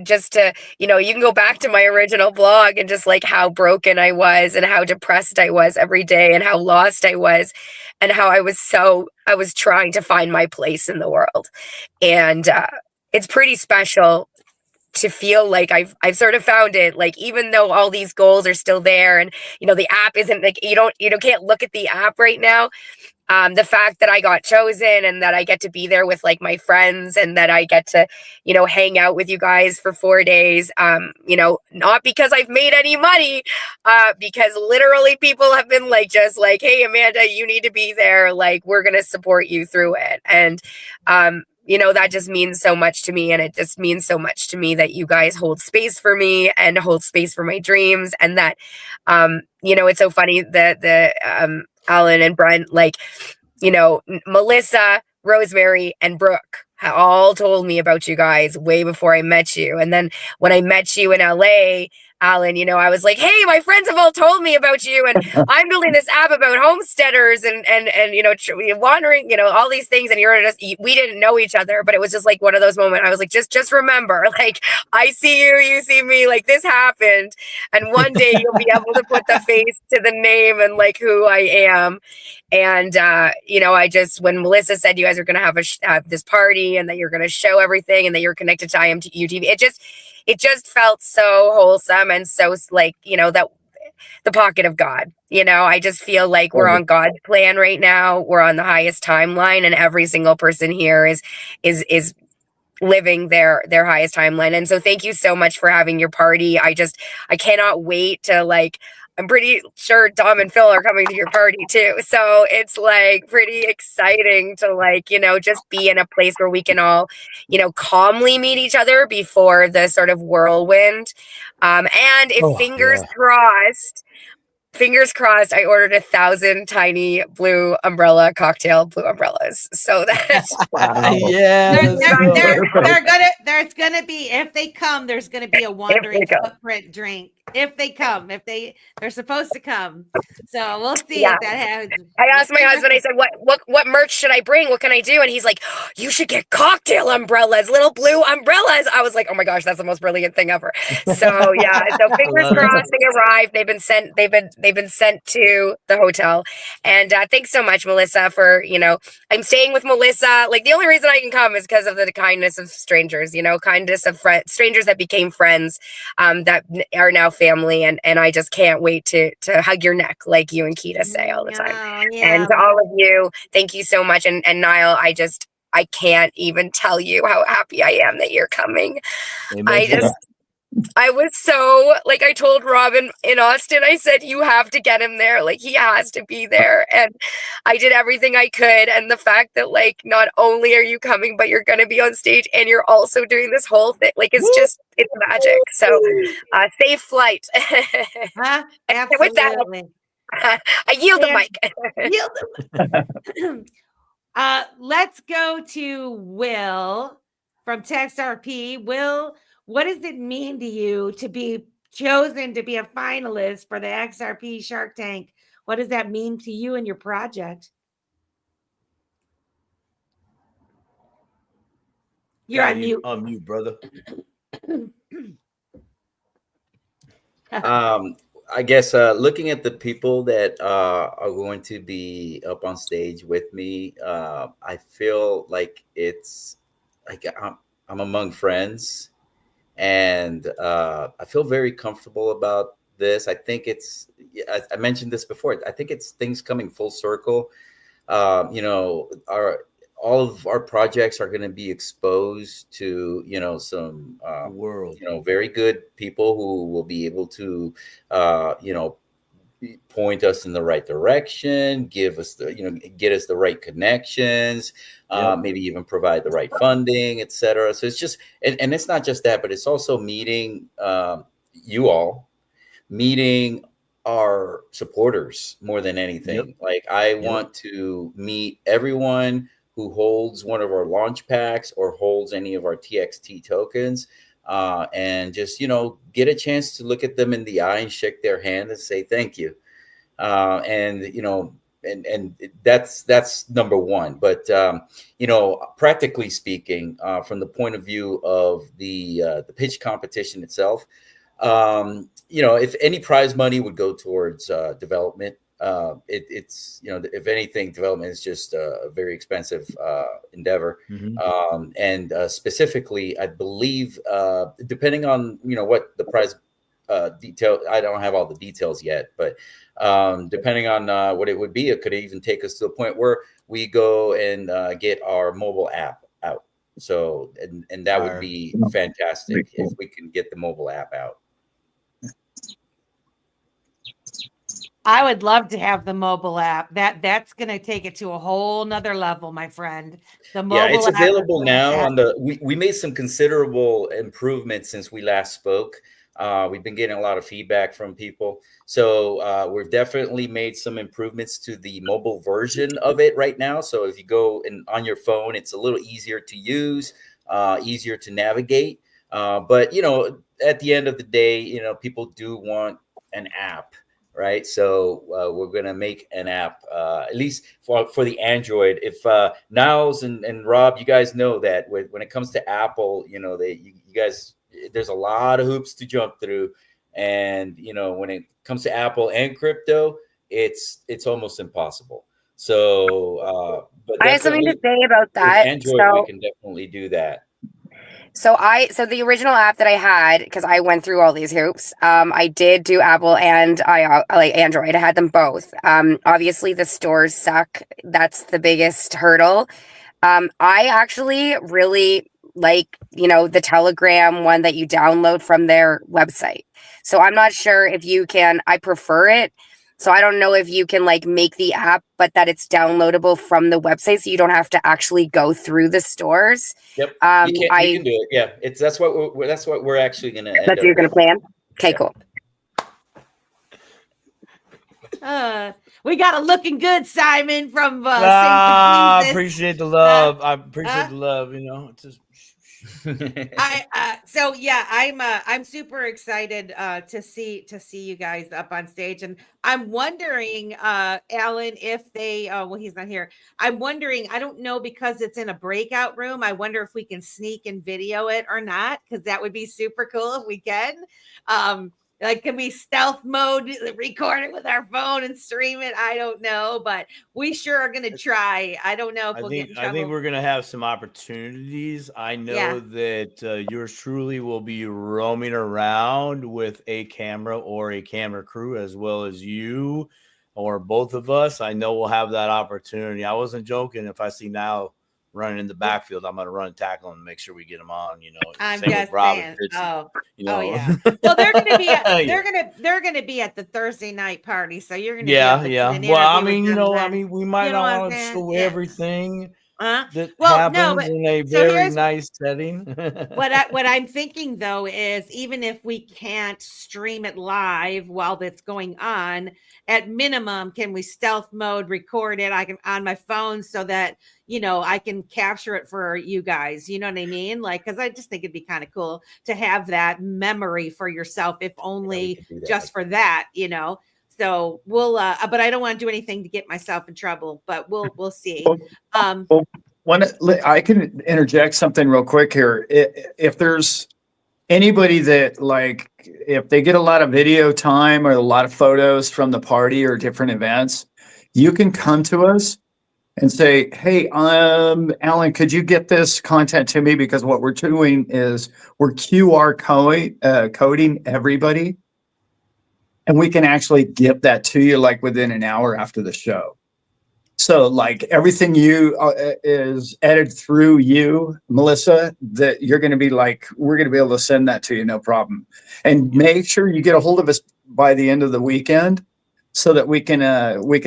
just to, you can go back to my original blog and just like how broken I was and how depressed I was every day and how lost I was and how I was trying to find my place in the world. And it's pretty special to feel like I've sort of found it, like, even though all these goals are still there and, the app isn't like, you can't look at the app right now. The fact that I got chosen and that I get to be there with like my friends and that I get to, hang out with you guys for 4 days, not because I've made any money, because literally people have been like, just like, hey, Amanda, you need to be there. Like, we're going to support you through it. And, that just means so much to me. And it just means so much to me that you guys hold space for me and hold space for my dreams. And that, it's so funny that Allan and Brent, like, Melissa, Rosemary, and Brooke all told me about you guys way before I met you. And then when I met you in LA, Allan, I was like, hey, my friends have all told me about you. And I'm building this app about homesteaders and wandering, all these things. And we didn't know each other, but it was just like one of those moments. I was like, just remember, like, I see you, you see me, like this happened. And one day you'll be able to put the face to the name and like who I am. And, when Melissa said you guys are going to have this party and that you're going to show everything and that you're connected to IMUTV, it just felt so wholesome and so like, that the pocket of God, I just feel like we're on God's plan right now. We're on the highest timeline and every single person here is living their highest timeline. And so thank you so much for having your party. I cannot wait to like, I'm pretty sure Dom and Phil are coming to your party too. So it's like pretty exciting to like, just be in a place where we can all, calmly meet each other before the sort of whirlwind. And if fingers crossed, I ordered 1,000 tiny blue umbrellas. So that's there's gonna be, if they come, there's gonna be a Wandering Footprint drink. If they come, they're supposed to come. So we'll see if that happens. I asked my husband, I said, what merch should I bring? What can I do? And he's like, you should get cocktail umbrellas, little blue umbrellas. I was like, oh my gosh, that's the most brilliant thing ever. So yeah, so fingers crossed they arrived. They've been sent to the hotel. And thanks so much, Melissa, for, I'm staying with Melissa. Like the only reason I can come is because of the kindness of strangers, kindness of strangers that became friends, that are now family. And I just can't wait to hug your neck, like you and Keita say all the time. Yeah. And to all of you, thank you so much. And Niall, I can't even tell you how happy I am that you're coming. I was so, like, I told Robin in Austin, I said, you have to get him there. Like, he has to be there. And I did everything I could. And the fact that, like, not only are you coming, but you're going to be on stage and you're also doing this whole thing, like, it's magic. So, safe flight. Absolutely. With that, I yield the mic. Let's go to Will from TextRP. Will, what does it mean to you to be chosen to be a finalist for the XRP Shark Tank? What does that mean to you and your project? You're on mute. On mute, brother. I guess looking at the people that are going to be up on stage with me, I feel like it's like I'm among friends, and I feel very comfortable about this. I think it's, I mentioned this before, I think it's things coming full circle. You know, all of our projects are going to be exposed to, you know, some world, you know, very good people who will be able to, you know, point us in the right direction, give us the, you know, get us the right connections, maybe even provide the right funding, etc. So it's just, and it's not just that, but it's also meeting you all, meeting our supporters more than anything. Like I want to meet everyone who holds one of our launch packs or holds any of our TXT tokens, and just, you know, get a chance to look at them in the eye and shake their hand and say thank you. And, you know, and that's number one. But, you know, practically speaking, from the point of view of the pitch competition itself, you know, if any prize money would go towards development, it's, you know, if anything, development is just a very expensive endeavor. And specifically, I believe, depending on, you know, what the prize detail, I don't have all the details yet, but depending on what it would be, it could even take us to a point where we go and get our mobile app out. So, and that would be fantastic if we can get the mobile app out. I would love to have the mobile app. That's going to take it to a whole nother level, my friend. The mobile it's app available now on the, we made some considerable improvements since we last spoke. We've been getting a lot of feedback from people. So we've definitely made some improvements to the mobile version of it right now. So if you go on your phone, it's a little easier to use, easier to navigate. But, you know, at the end of the day, you know, people do want an app. Right. So we're going to make an app, at least for the Android. If Niles and Rob, you guys know that when it comes to Apple, you know, you guys, there's a lot of hoops to jump through. And, you know, when it comes to Apple and crypto, it's almost impossible. So but I have something to say about that. Android, we can definitely do that. So the original app that I had, because I went through all these hoops, I did do Apple and I like Android. I had them both. Obviously the stores suck. That's the biggest hurdle. I actually really like, you know, the Telegram one that you download from their website. So I'm not sure if you can, I prefer it. So I don't know if you can like make the app, but that it's downloadable from the website, so you don't have to actually go through the stores. Yep, you can do it. Yeah, that's what we're actually gonna. That's what you're gonna plan. Okay, cool. We got a looking good Simon from I appreciate the love. I appreciate the love. You know, it's just. So yeah, I'm super excited to see you guys up on stage, and I'm wondering, Allan, if they well, he's not here. I'm wondering, I don't know, because it's in a breakout room, I wonder if we can sneak and video it or not, because that would be super cool if we can. Like, can we stealth mode, record it with our phone and stream it? I don't know, but we sure are going to try. I don't know if we'll get in trouble. I think we're going to have some opportunities. I know that yours truly will be roaming around with a camera or a camera crew, as well as you or both of us. I know we'll have that opportunity. I wasn't joking. If I see Niall running in the backfield, I'm going to run and tackle him and make sure we get him on. You know, I'm same just with Robb saying. Fitzy, Oh yeah. Well, they're going to be they're going to be at the Thursday night party, so you're going to yeah. Well, I mean, you know, we might not want to show everything, that Well, no, happens but in a so very here's nice setting. what I'm thinking though is even if we can't stream it live while that's going on, at minimum, can we stealth mode record it? I can on my phone so that I can capture it for you guys. You know what I mean? Like, because I just think it'd be kind of cool to have that memory for yourself, if only just for that. So we'll, but I don't want to do anything to get myself in trouble. But we'll see. I can interject something real quick here. If there's anybody that like, if they get a lot of video time or a lot of photos from the party or different events, you can come to us and say, hey, Allan, could you get this content to me? Because what we're doing is we're QR coding everybody. And we can actually get that to you like within an hour after the show. So like everything you is edited through you, Melissa, that you're going to be like, we're going to be able to send that to you. No problem. And make sure you get a hold of us by the end of the weekend so that we can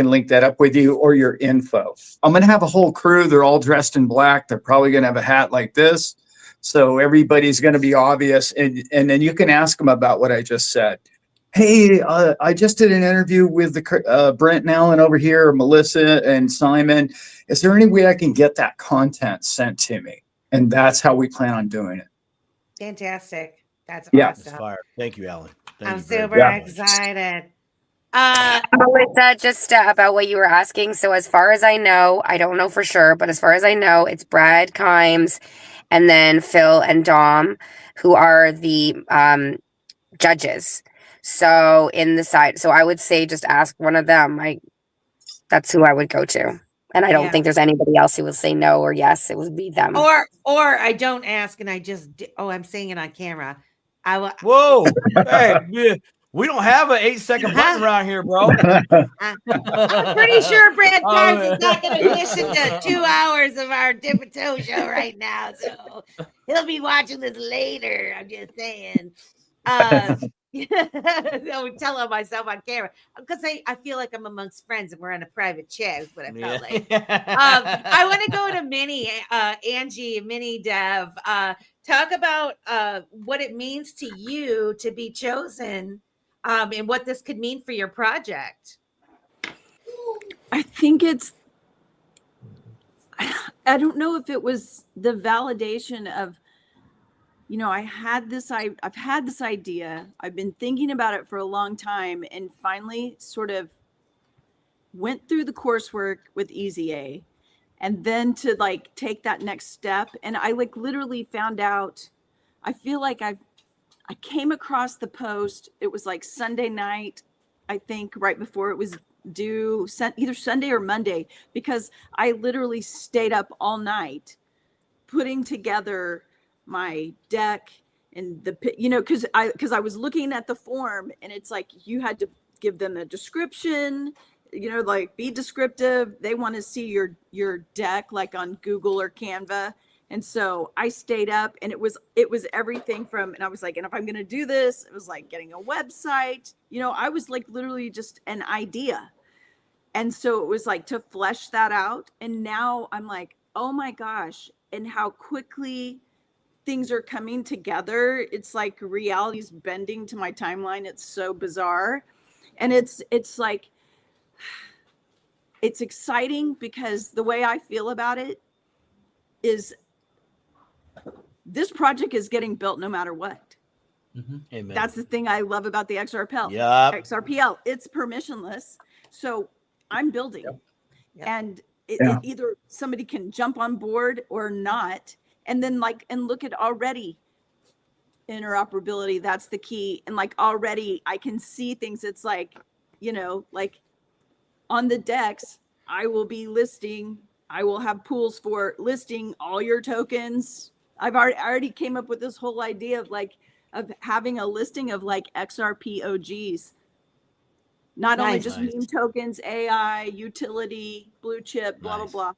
link that up with you or your info. I'm going to have a whole crew. They're all dressed in black. They're probably going to have a hat like this. So everybody's going to be obvious. And then you can ask them about what I just said. Hey, I just did an interview with the Brent and Allan over here, Melissa and Simon. Is there any way I can get that content sent to me? And that's how we plan on doing it. Fantastic. That's Yeah. awesome. Fire. Thank you, Allan. I'm super excited. Melissa, just about what you were asking. So as far as I know, I don't know for sure, but as far as I know, it's Brad Kimes and then Phil and Dom who are the judges. So I would say just ask one of them. That's who I would go to. And I don't think there's anybody else who will say no or yes. It would be them. Or I don't ask and I just I'm saying it on camera. Whoa. Hey, yeah. We don't have an 8-second button around here, bro. I'm pretty sure Brad Kimes is not going to listen to 2 hours of our Dip and Toe show right now. So he'll be watching this later. I'm just saying. I would tell myself on camera because I feel like I'm amongst friends and we're on a private chat is what I felt like. I want to go to Angie MiniDev. Talk about what it means to you to be chosen and what this could mean for your project. I think I don't know if it was the validation of, I've had this idea. I've been thinking about it for a long time and finally sort of went through the coursework with EasyA and then to like take that next step. And I like literally found out, I feel like I came across the post. It was like Sunday night, I think right before it was due, either Sunday or Monday, because I literally stayed up all night putting together my deck and because I was looking at the form and it's like you had to give them a description, like be descriptive. They want to see your deck like on Google or Canva. And so I stayed up and it was everything from, and I was like, and if I'm going to do this, it was like getting a website, I was like literally just an idea. And so it was like to flesh that out. And now I'm like, oh my gosh. And how quickly things are coming together. It's like reality's bending to my timeline. It's so bizarre. And it's like, it's exciting because the way I feel about it is this project is getting built no matter what. Amen. That's the thing I love about the XRPL. Yep. XRPL, it's permissionless. So I'm building and it either somebody can jump on board or not. And then and look at already interoperability. That's the key. And like already I can see things. It's like, like on the decks, I will have pools for listing all your tokens. I've already came up with this whole idea of having a listing of like XRP OGs, not only just meme tokens, AI, utility, blue chip, blah, blah, blah,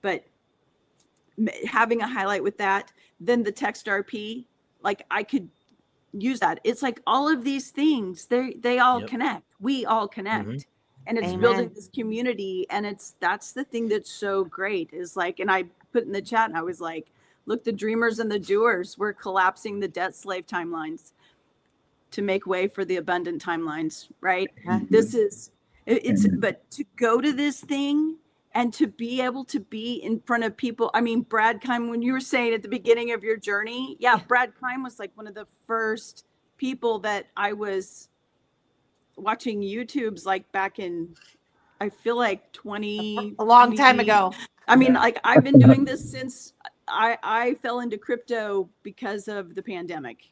but having a highlight with that, then the TextRP, like I could use that. It's like all of these things, they all connect. We all connect. and it's building this community. And that's the thing that's so great is like, and I put in the chat and I was like, look, the dreamers and the doers, we're collapsing the debt slave timelines to make way for the abundant timelines, right? This is, but to go to this thing and to be able to be in front of people. I mean, Brad Keim, when you were saying at the beginning of your journey, Brad Keim was like one of the first people that I was watching YouTube's like back in, I feel like a long time ago. I mean, like I've been doing this since I fell into crypto because of the pandemic,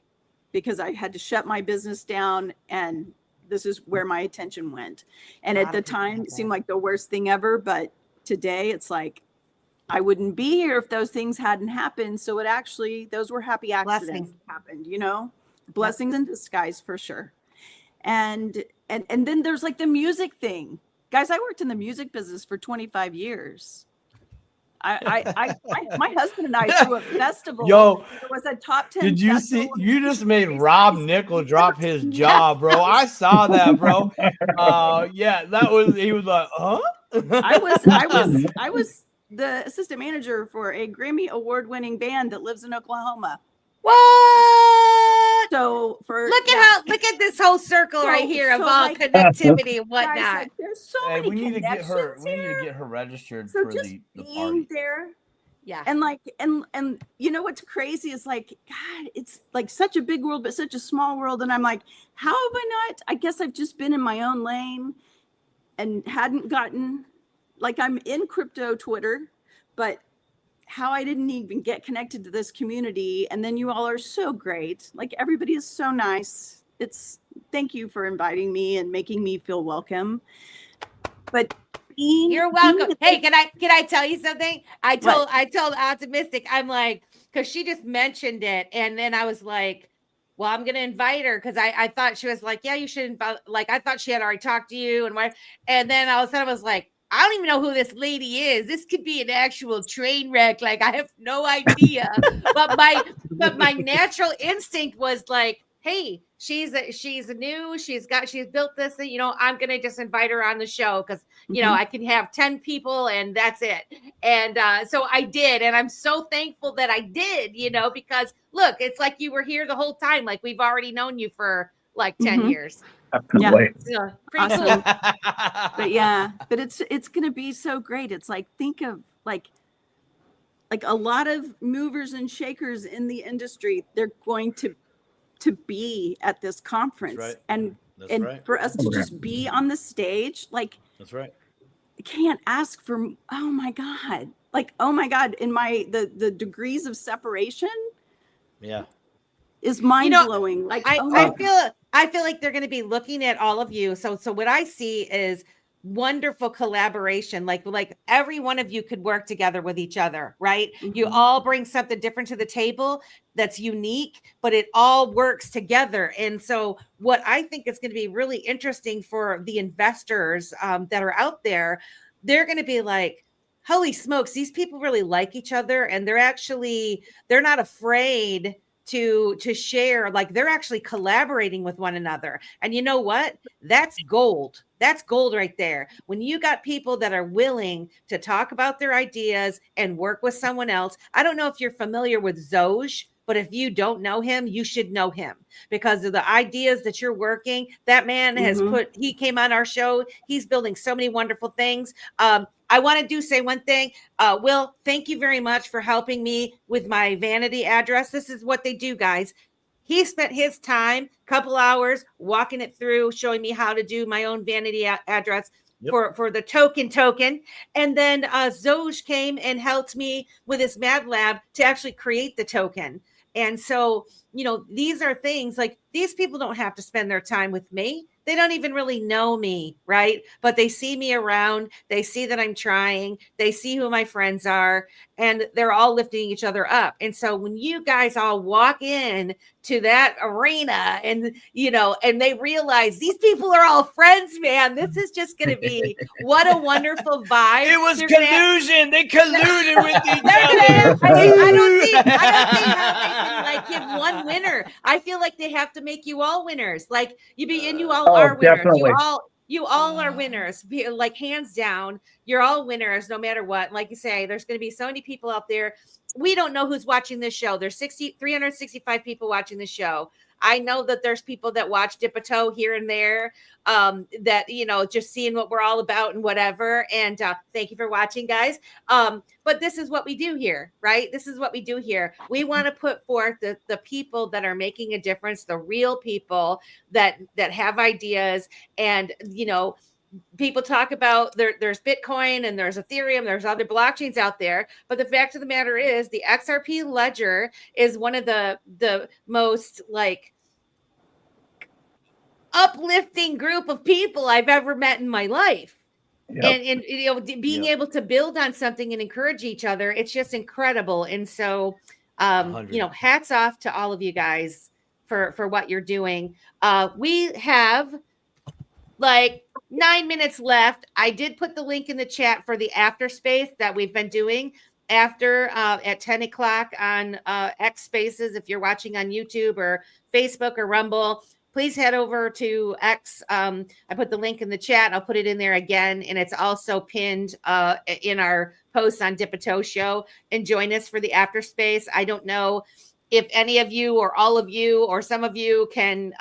because I had to shut my business down, and this is where my attention went. And at the time it seemed like the worst thing ever, but today it's like I wouldn't be here if those things hadn't happened. So it actually, those were happy accidents that happened, you know, blessings in disguise for sure. And then there's like the music thing. Guys, I worked in the music business for 25 years. My husband and I threw a festival. Yo, it was a top 10. Did you see? You just made Robb Nickels drop his jaw, bro. I saw that, bro. Yeah, that was. He was like, huh? I was the assistant manager for a Grammy award-winning band that lives in Oklahoma. What? So look at this whole circle right here of all like, connectivity and whatnot. Guys, like, there's so many we need to get her. here. We need to get her registered so for just the being party. There, and like and you know what's crazy is like, God, it's like such a big world, but such a small world. And I'm like, how have I not? I guess I've just been in my own lane and hadn't gotten, like, I'm in crypto Twitter, but how I didn't even get connected to this community. And then you all are so great. Like, everybody is so nice. Thank you for inviting me and making me feel welcome. But you're welcome. Hey, can I tell you something? I told Optimystic, I'm like, because she just mentioned it, and then I was like, well, I'm gonna invite her because I thought she was like, yeah, you should invite. Like, I thought she had already talked to you, and then all of a sudden I was like, I don't even know who this lady is. This could be an actual train wreck. Like, I have no idea. but my natural instinct was like, hey, she's new. She's built this thing. You know, I'm gonna just invite her on the show because you know I can have 10 people and that's it. And so I did, and I'm so thankful that I did. You know, because look, it's like you were here the whole time. Like, we've already known you for like 10 years. Yeah. Pretty awesome. Cool. but it's gonna be so great. It's like, think of like a lot of movers and shakers in the industry. They're going to be at this conference. That's right. And right. For us to just be on the stage, like, that's right. I can't ask for, oh my God, in the degrees of separation is mind blowing. You know, like, I feel like they're going to be looking at all of you. So what I see is wonderful collaboration. Like every one of you could work together with each other, right? You all bring something different to the table that's unique, but it all works together. And so what I think is going to be really interesting for the investors that are out there, they're going to be like, holy smokes, these people really like each other, and they're not afraid to share. Like, they're actually collaborating with one another. And you know what? That's gold. That's gold right there. When you got people that are willing to talk about their ideas and work with someone else. I don't know if you're familiar with Zoj, but if you don't know him, you should know him because of the ideas that you're working. That man has he came on our show. He's building so many wonderful things. I want to say one thing. Will, thank you very much for helping me with my vanity address. This is what they do, guys. He spent his time, couple hours, walking it through, showing me how to do my own vanity address for the token. And then Zoj came and helped me with his Mad Lab to actually create the token. And so, you know, these are things like these people don't have to spend their time with me. They don't even really know me, right? But they see me around. They see that I'm trying. They see who my friends are, and they're all lifting each other up. And so when you guys all walk in to that arena and, you know, and they realize these people are all friends, man, this is just going to be what a wonderful vibe. It was collusion. They colluded with each other. I don't see how they can like give one winner. I feel like they have to make you all winners. Like you all are winners. Definitely. You all are winners, like hands down. You're all winners, no matter what. Like you say, there's going to be so many people out there. We don't know who's watching this show. There's 365 people watching the show. I know that there's people that watch Dip a Toe here and there, that, you know, just seeing what we're all about and whatever. And thank you for watching, guys. But this is what we do here, right? This is what we do here. We want to put forth the people that are making a difference, the real people that have ideas. And, you know, people talk about there's Bitcoin and there's Ethereum, there's other blockchains out there. But the fact of the matter is the XRP ledger is one of the most like uplifting group of people I've ever met in my life. Yep. And you know, being able to build on something and encourage each other, it's just incredible. And so, you know, hats off to all of you guys for what you're doing. We have like 9 minutes left. I did put the link in the chat for the after space that we've been doing after at 10 o'clock on X Spaces. If you're watching on YouTube or Facebook or Rumble, please head over to X. I put the link in the chat. I'll put it in there again. And it's also pinned in our posts on Dip a Toe Show. And join us for the after space. I don't know if any of you or all of you or some of you can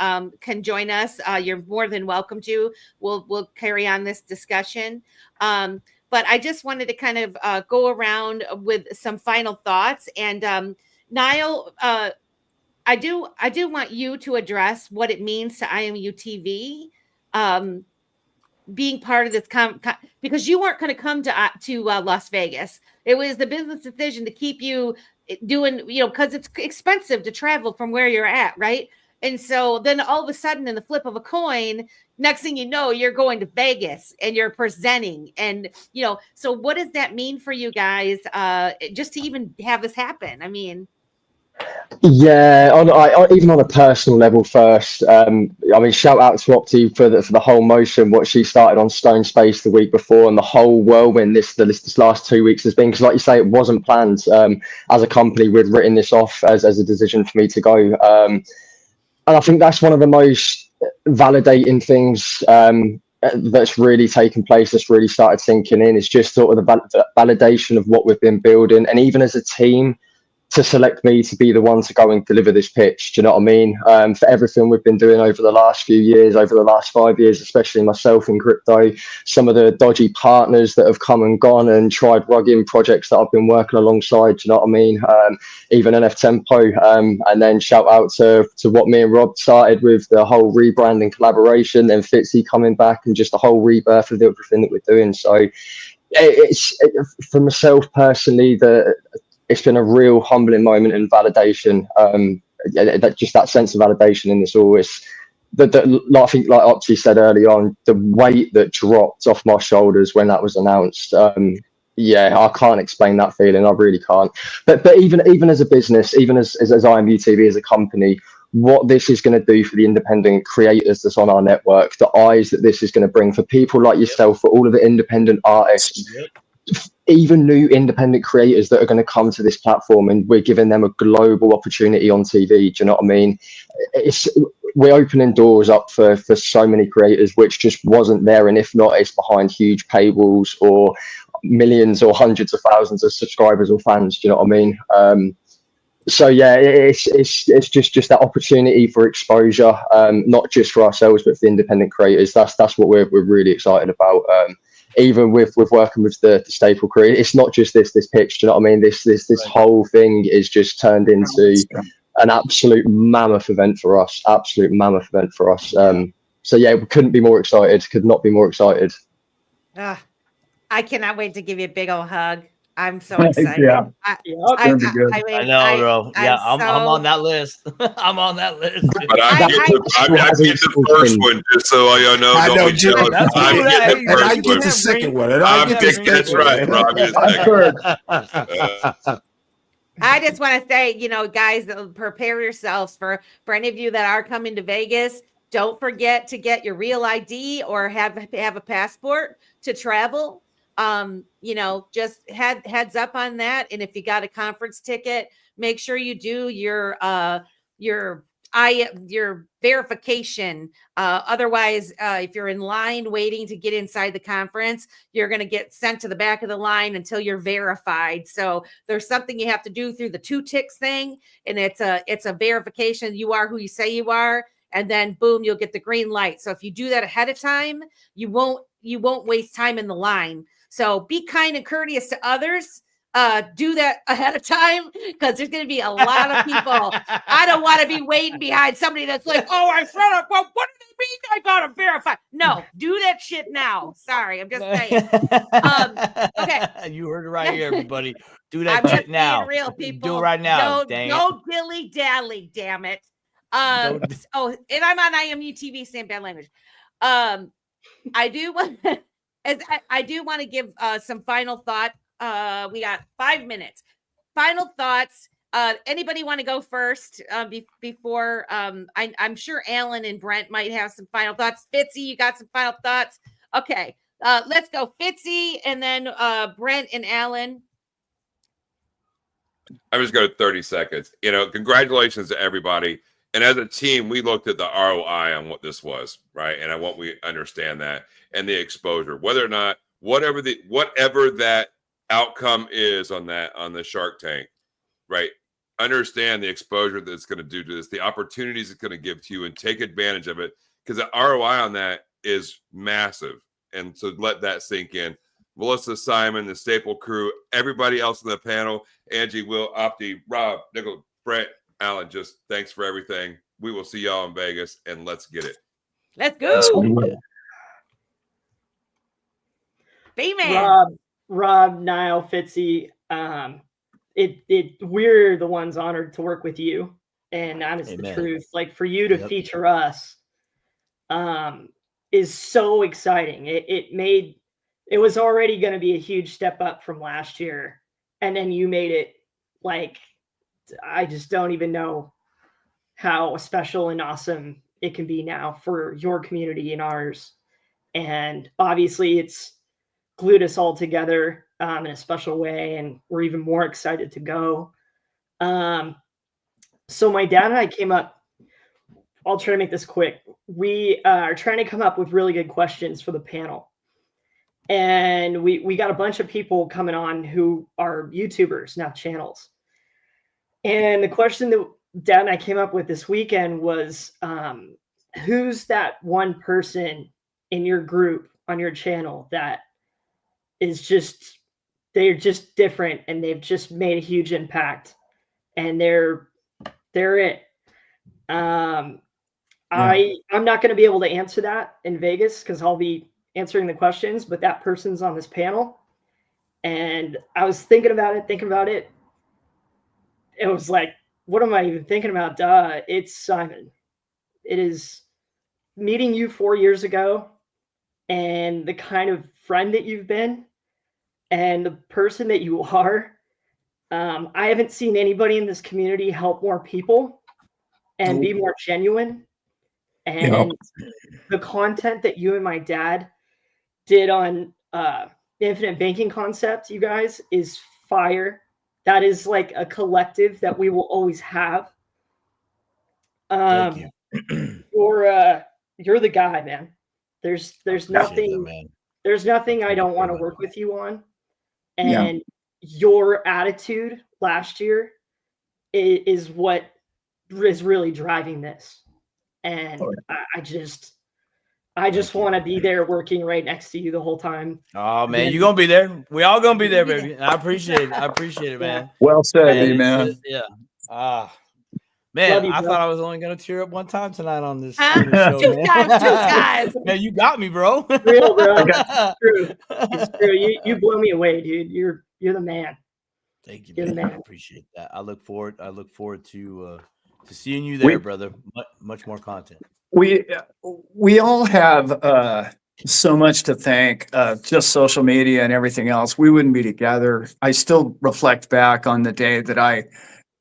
join us. You're more than welcome to. We'll carry on this discussion. But I just wanted to kind of go around with some final thoughts. And Niall, I do want you to address what it means to IMUTV being part of this because you weren't going to come to Las Vegas. It was the business decision to keep you doing, you know, because it's expensive to travel from where you're at, right? And so then all of a sudden, in the flip of a coin, next thing you know, you're going to Vegas and you're presenting. And, you know, so what does that mean for you guys just to even have this happen? I mean... Yeah, even on a personal level first, I mean, shout out to Opti for the whole motion, what she started on Stone Space the week before, and the whole whirlwind this last 2 weeks has been, because like you say, it wasn't planned. As a company, we'd written this off as a decision for me to go. And I think that's one of the most validating things that's really taken place, that's really started sinking in. It's just sort of the validation of what we've been building. And even as a team, to select me to be the one to go and deliver this pitch. Do you know what I mean? For everything we've been doing over the last few years, over the last 5 years, especially myself in crypto, some of the dodgy partners that have come and gone and tried rugging projects that I've been working alongside. Do you know what I mean? Even NF Tempo, and then shout out to what me and Rob started with, the whole rebranding collaboration, then Fitzy coming back, and just the whole rebirth of everything that we're doing. So it's for myself personally, it's been a real humbling moment and validation. That sense of validation in this all is like I think, like Opti said early on, the weight that dropped off my shoulders when that was announced. Yeah, I can't explain that feeling. I really can't. But even as a business, even as IMUTV as a company, what this is going to do for the independent creators that's on our network, the eyes that this is going to bring for people like yourself, for all of the independent artists. Even new independent creators that are going to come to this platform, and we're giving them a global opportunity on TV. Do you know what I mean? We're opening doors up for so many creators, which just wasn't there. And if not, it's behind huge paywalls or millions or hundreds of thousands of subscribers or fans. Do you know what I mean? So yeah, it's just that opportunity for exposure, not just for ourselves, but for the independent creators. That's what we're really excited about. Even with working with the staple crew, it's not just this pitch. Do you know what I mean? This whole thing is just turned into an absolute mammoth event for us. So yeah, we couldn't be more excited. Could not be more excited. I cannot wait to give you a big old hug. I'm so excited. Yeah. I know, bro. Yeah, I'm on that list. I'm on that list. But I get the first one, just so y'all know. I know, Jim. I get the second one. That's right, Rob. I just want to say, you know, guys, prepare yourselves for any of you that are coming to Vegas. Don't forget to get your real ID or have a passport to travel. You know, just heads up on that. And if you got a conference ticket, make sure you do your your verification. Otherwise, if you're in line waiting to get inside the conference, you're going to get sent to the back of the line until you're verified. So there's something you have to do through the 2 ticks thing, and it's a verification. You are who you say you are, and then boom, you'll get the green light. So if you do that ahead of time, you won't waste time in the line. So be kind and courteous to others. Do that ahead of time, because there's going to be a lot of people. I don't want to be waiting behind somebody that's like, oh, I shut up. Well, what do they mean I got to verify? No, do that shit now. Sorry, I'm just saying. Okay. You heard it right here, everybody. Do that I'm shit just now. being real, people. Do it right now. Don't dilly dally, damn it. And I'm on IMUTV, same bad language. I do want to give some final thought. We got 5 minutes. Final thoughts. Anybody want to go first before? I'm sure Allan and Brent might have some final thoughts. Fitzy, you got some final thoughts? Okay, let's go Fitzy, and then Brent and Allan. I'm just going to 30 seconds. Congratulations to everybody. And as a team, we looked at the ROI on what this was, right? And I want we understand that, and the exposure, whether or not whatever that outcome is on the Shark Tank, right? Understand the exposure that it's going to do to this, the opportunities it's going to give to you, and take advantage of it, because the ROI on that is massive. And so let that sink in. Melissa, Simon, the Staple crew, everybody else in the panel, Angie, Will, Opti, Robb, Nichols, Brett, Allan, just thanks for everything. We will see y'all in Vegas, and let's get it. Let's go. B-Man. Robb, Niall, Fitzy, we're the ones honored to work with you, and that is the truth. Like, for you to feature us is so exciting. It was already going to be a huge step up from last year, and then you made it like, I just don't even know how special and awesome it can be now for your community and ours. And obviously it's glued us all together in a special way, and we're even more excited to go. So my dad and I came up, I'll try to make this quick. We are trying to come up with really good questions for the panel. And we got a bunch of people coming on who are YouTubers, not channels. And the question that Dad and I came up with this weekend was, who's that one person in your group on your channel that is they're just different, and they've just made a huge impact, and they're it. I'm not going to be able to answer that in Vegas because I'll be answering the questions, but that person's on this panel. And I was thinking about it. It was like, what am I even thinking about? Duh, it's Simon. It is meeting you 4 years ago, and the kind of friend that you've been, and the person that you are. I haven't seen anybody in this community help more people and be more genuine. And the content that you and my dad did on the infinite banking concept, you guys, is fire. That is like a collective that we will always have. Thank you. You're the guy, man. There's nothing that, there's nothing I don't want to work with you on. And your attitude last year is what is really driving this. And I just want to be there working right next to you the whole time. Oh man, you're gonna be there. We all gonna be there, baby. I appreciate it, man. Well said, man. Man, You, I thought I was only gonna tear up one time tonight on this, Two times. Man, you got me, bro. Real, bro. It's true. You blow me away, dude. You're the man. Thank you, You're the man. I man. appreciate that. I look forward to seeing you there, brother. Much more content. We all have so much to thank, just social media and everything else. We wouldn't be together. I still reflect back on the day that I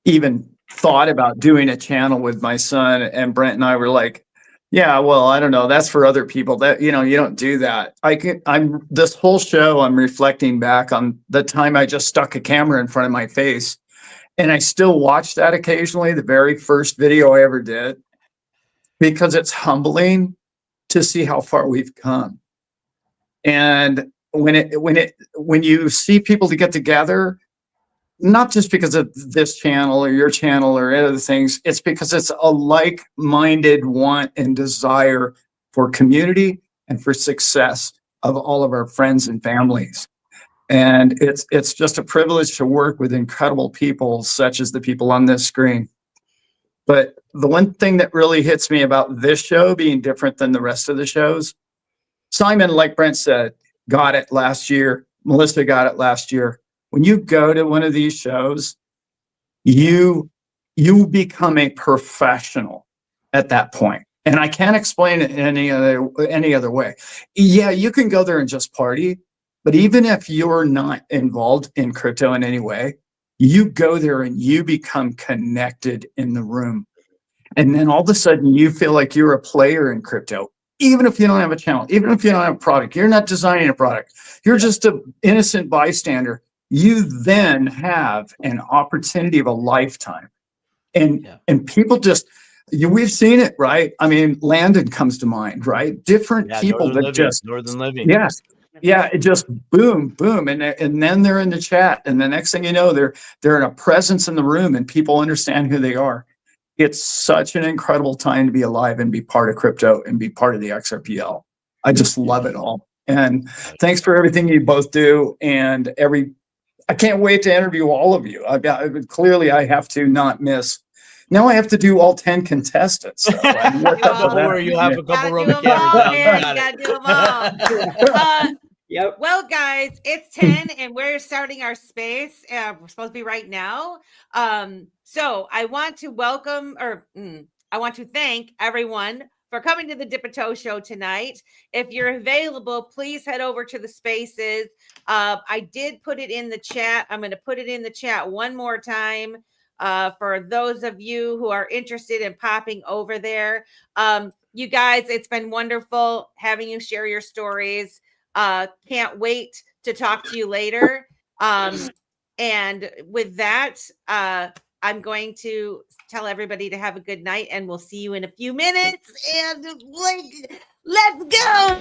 even thought about doing a channel with my son, and Brent and I were like, yeah, well, I don't know. That's for other people. That, you don't do that. I'm this whole show, I'm reflecting back on the time I just stuck a camera in front of my face And I still watch that occasionally, the very first video I ever did, because it's humbling to see how far we've come. And when you see people to get together, not just because of this channel or your channel or other things, it's because it's a like-minded want and desire for community and for success of all of our friends and families. And it's just a privilege to work with incredible people such as the people on this screen. But the one thing that really hits me about this show being different than the rest of the shows, Simon, like Brent said, got it last year. Melissa got it last year. When you go to one of these shows, you become a professional at that point. And I can't explain it any other way. Yeah, you can go there and just party, but even if you're not involved in crypto in any way, you go there and you become connected in the room. And then all of a sudden you feel like you're a player in crypto, even if you don't have a channel, even if you don't have a product, you're not designing a product, you're just an innocent bystander. You then have an opportunity of a lifetime. And people just, we've seen it, right? I mean, Landon comes to mind, right? Different people that Northern Living. Yes. Yeah, it just boom, boom. And then they're in the chat. And the next thing you know, they're in a presence in the room and people understand who they are. It's such an incredible time to be alive and be part of crypto and be part of the XRPL. I just love it all. And thanks for everything you both do. And I can't wait to interview all of you. Clearly I have to not miss. Now I have to do all 10 contestants. So don't worry, you'll have a couple Roman cameras. You gotta do them all. Yep. Well, guys, it's 10 and we're starting our space. We're supposed to be right now. So I want to I want to thank everyone for coming to the Dipito Show tonight. If you're available, please head over to the spaces. I did put it in the chat. I'm going to put it in the chat one more time for those of you who are interested in popping over there. You guys, it's been wonderful having you share your stories. Can't wait to talk to you later. And with that, I'm going to tell everybody to have a good night and we'll see you in a few minutes. And let's go.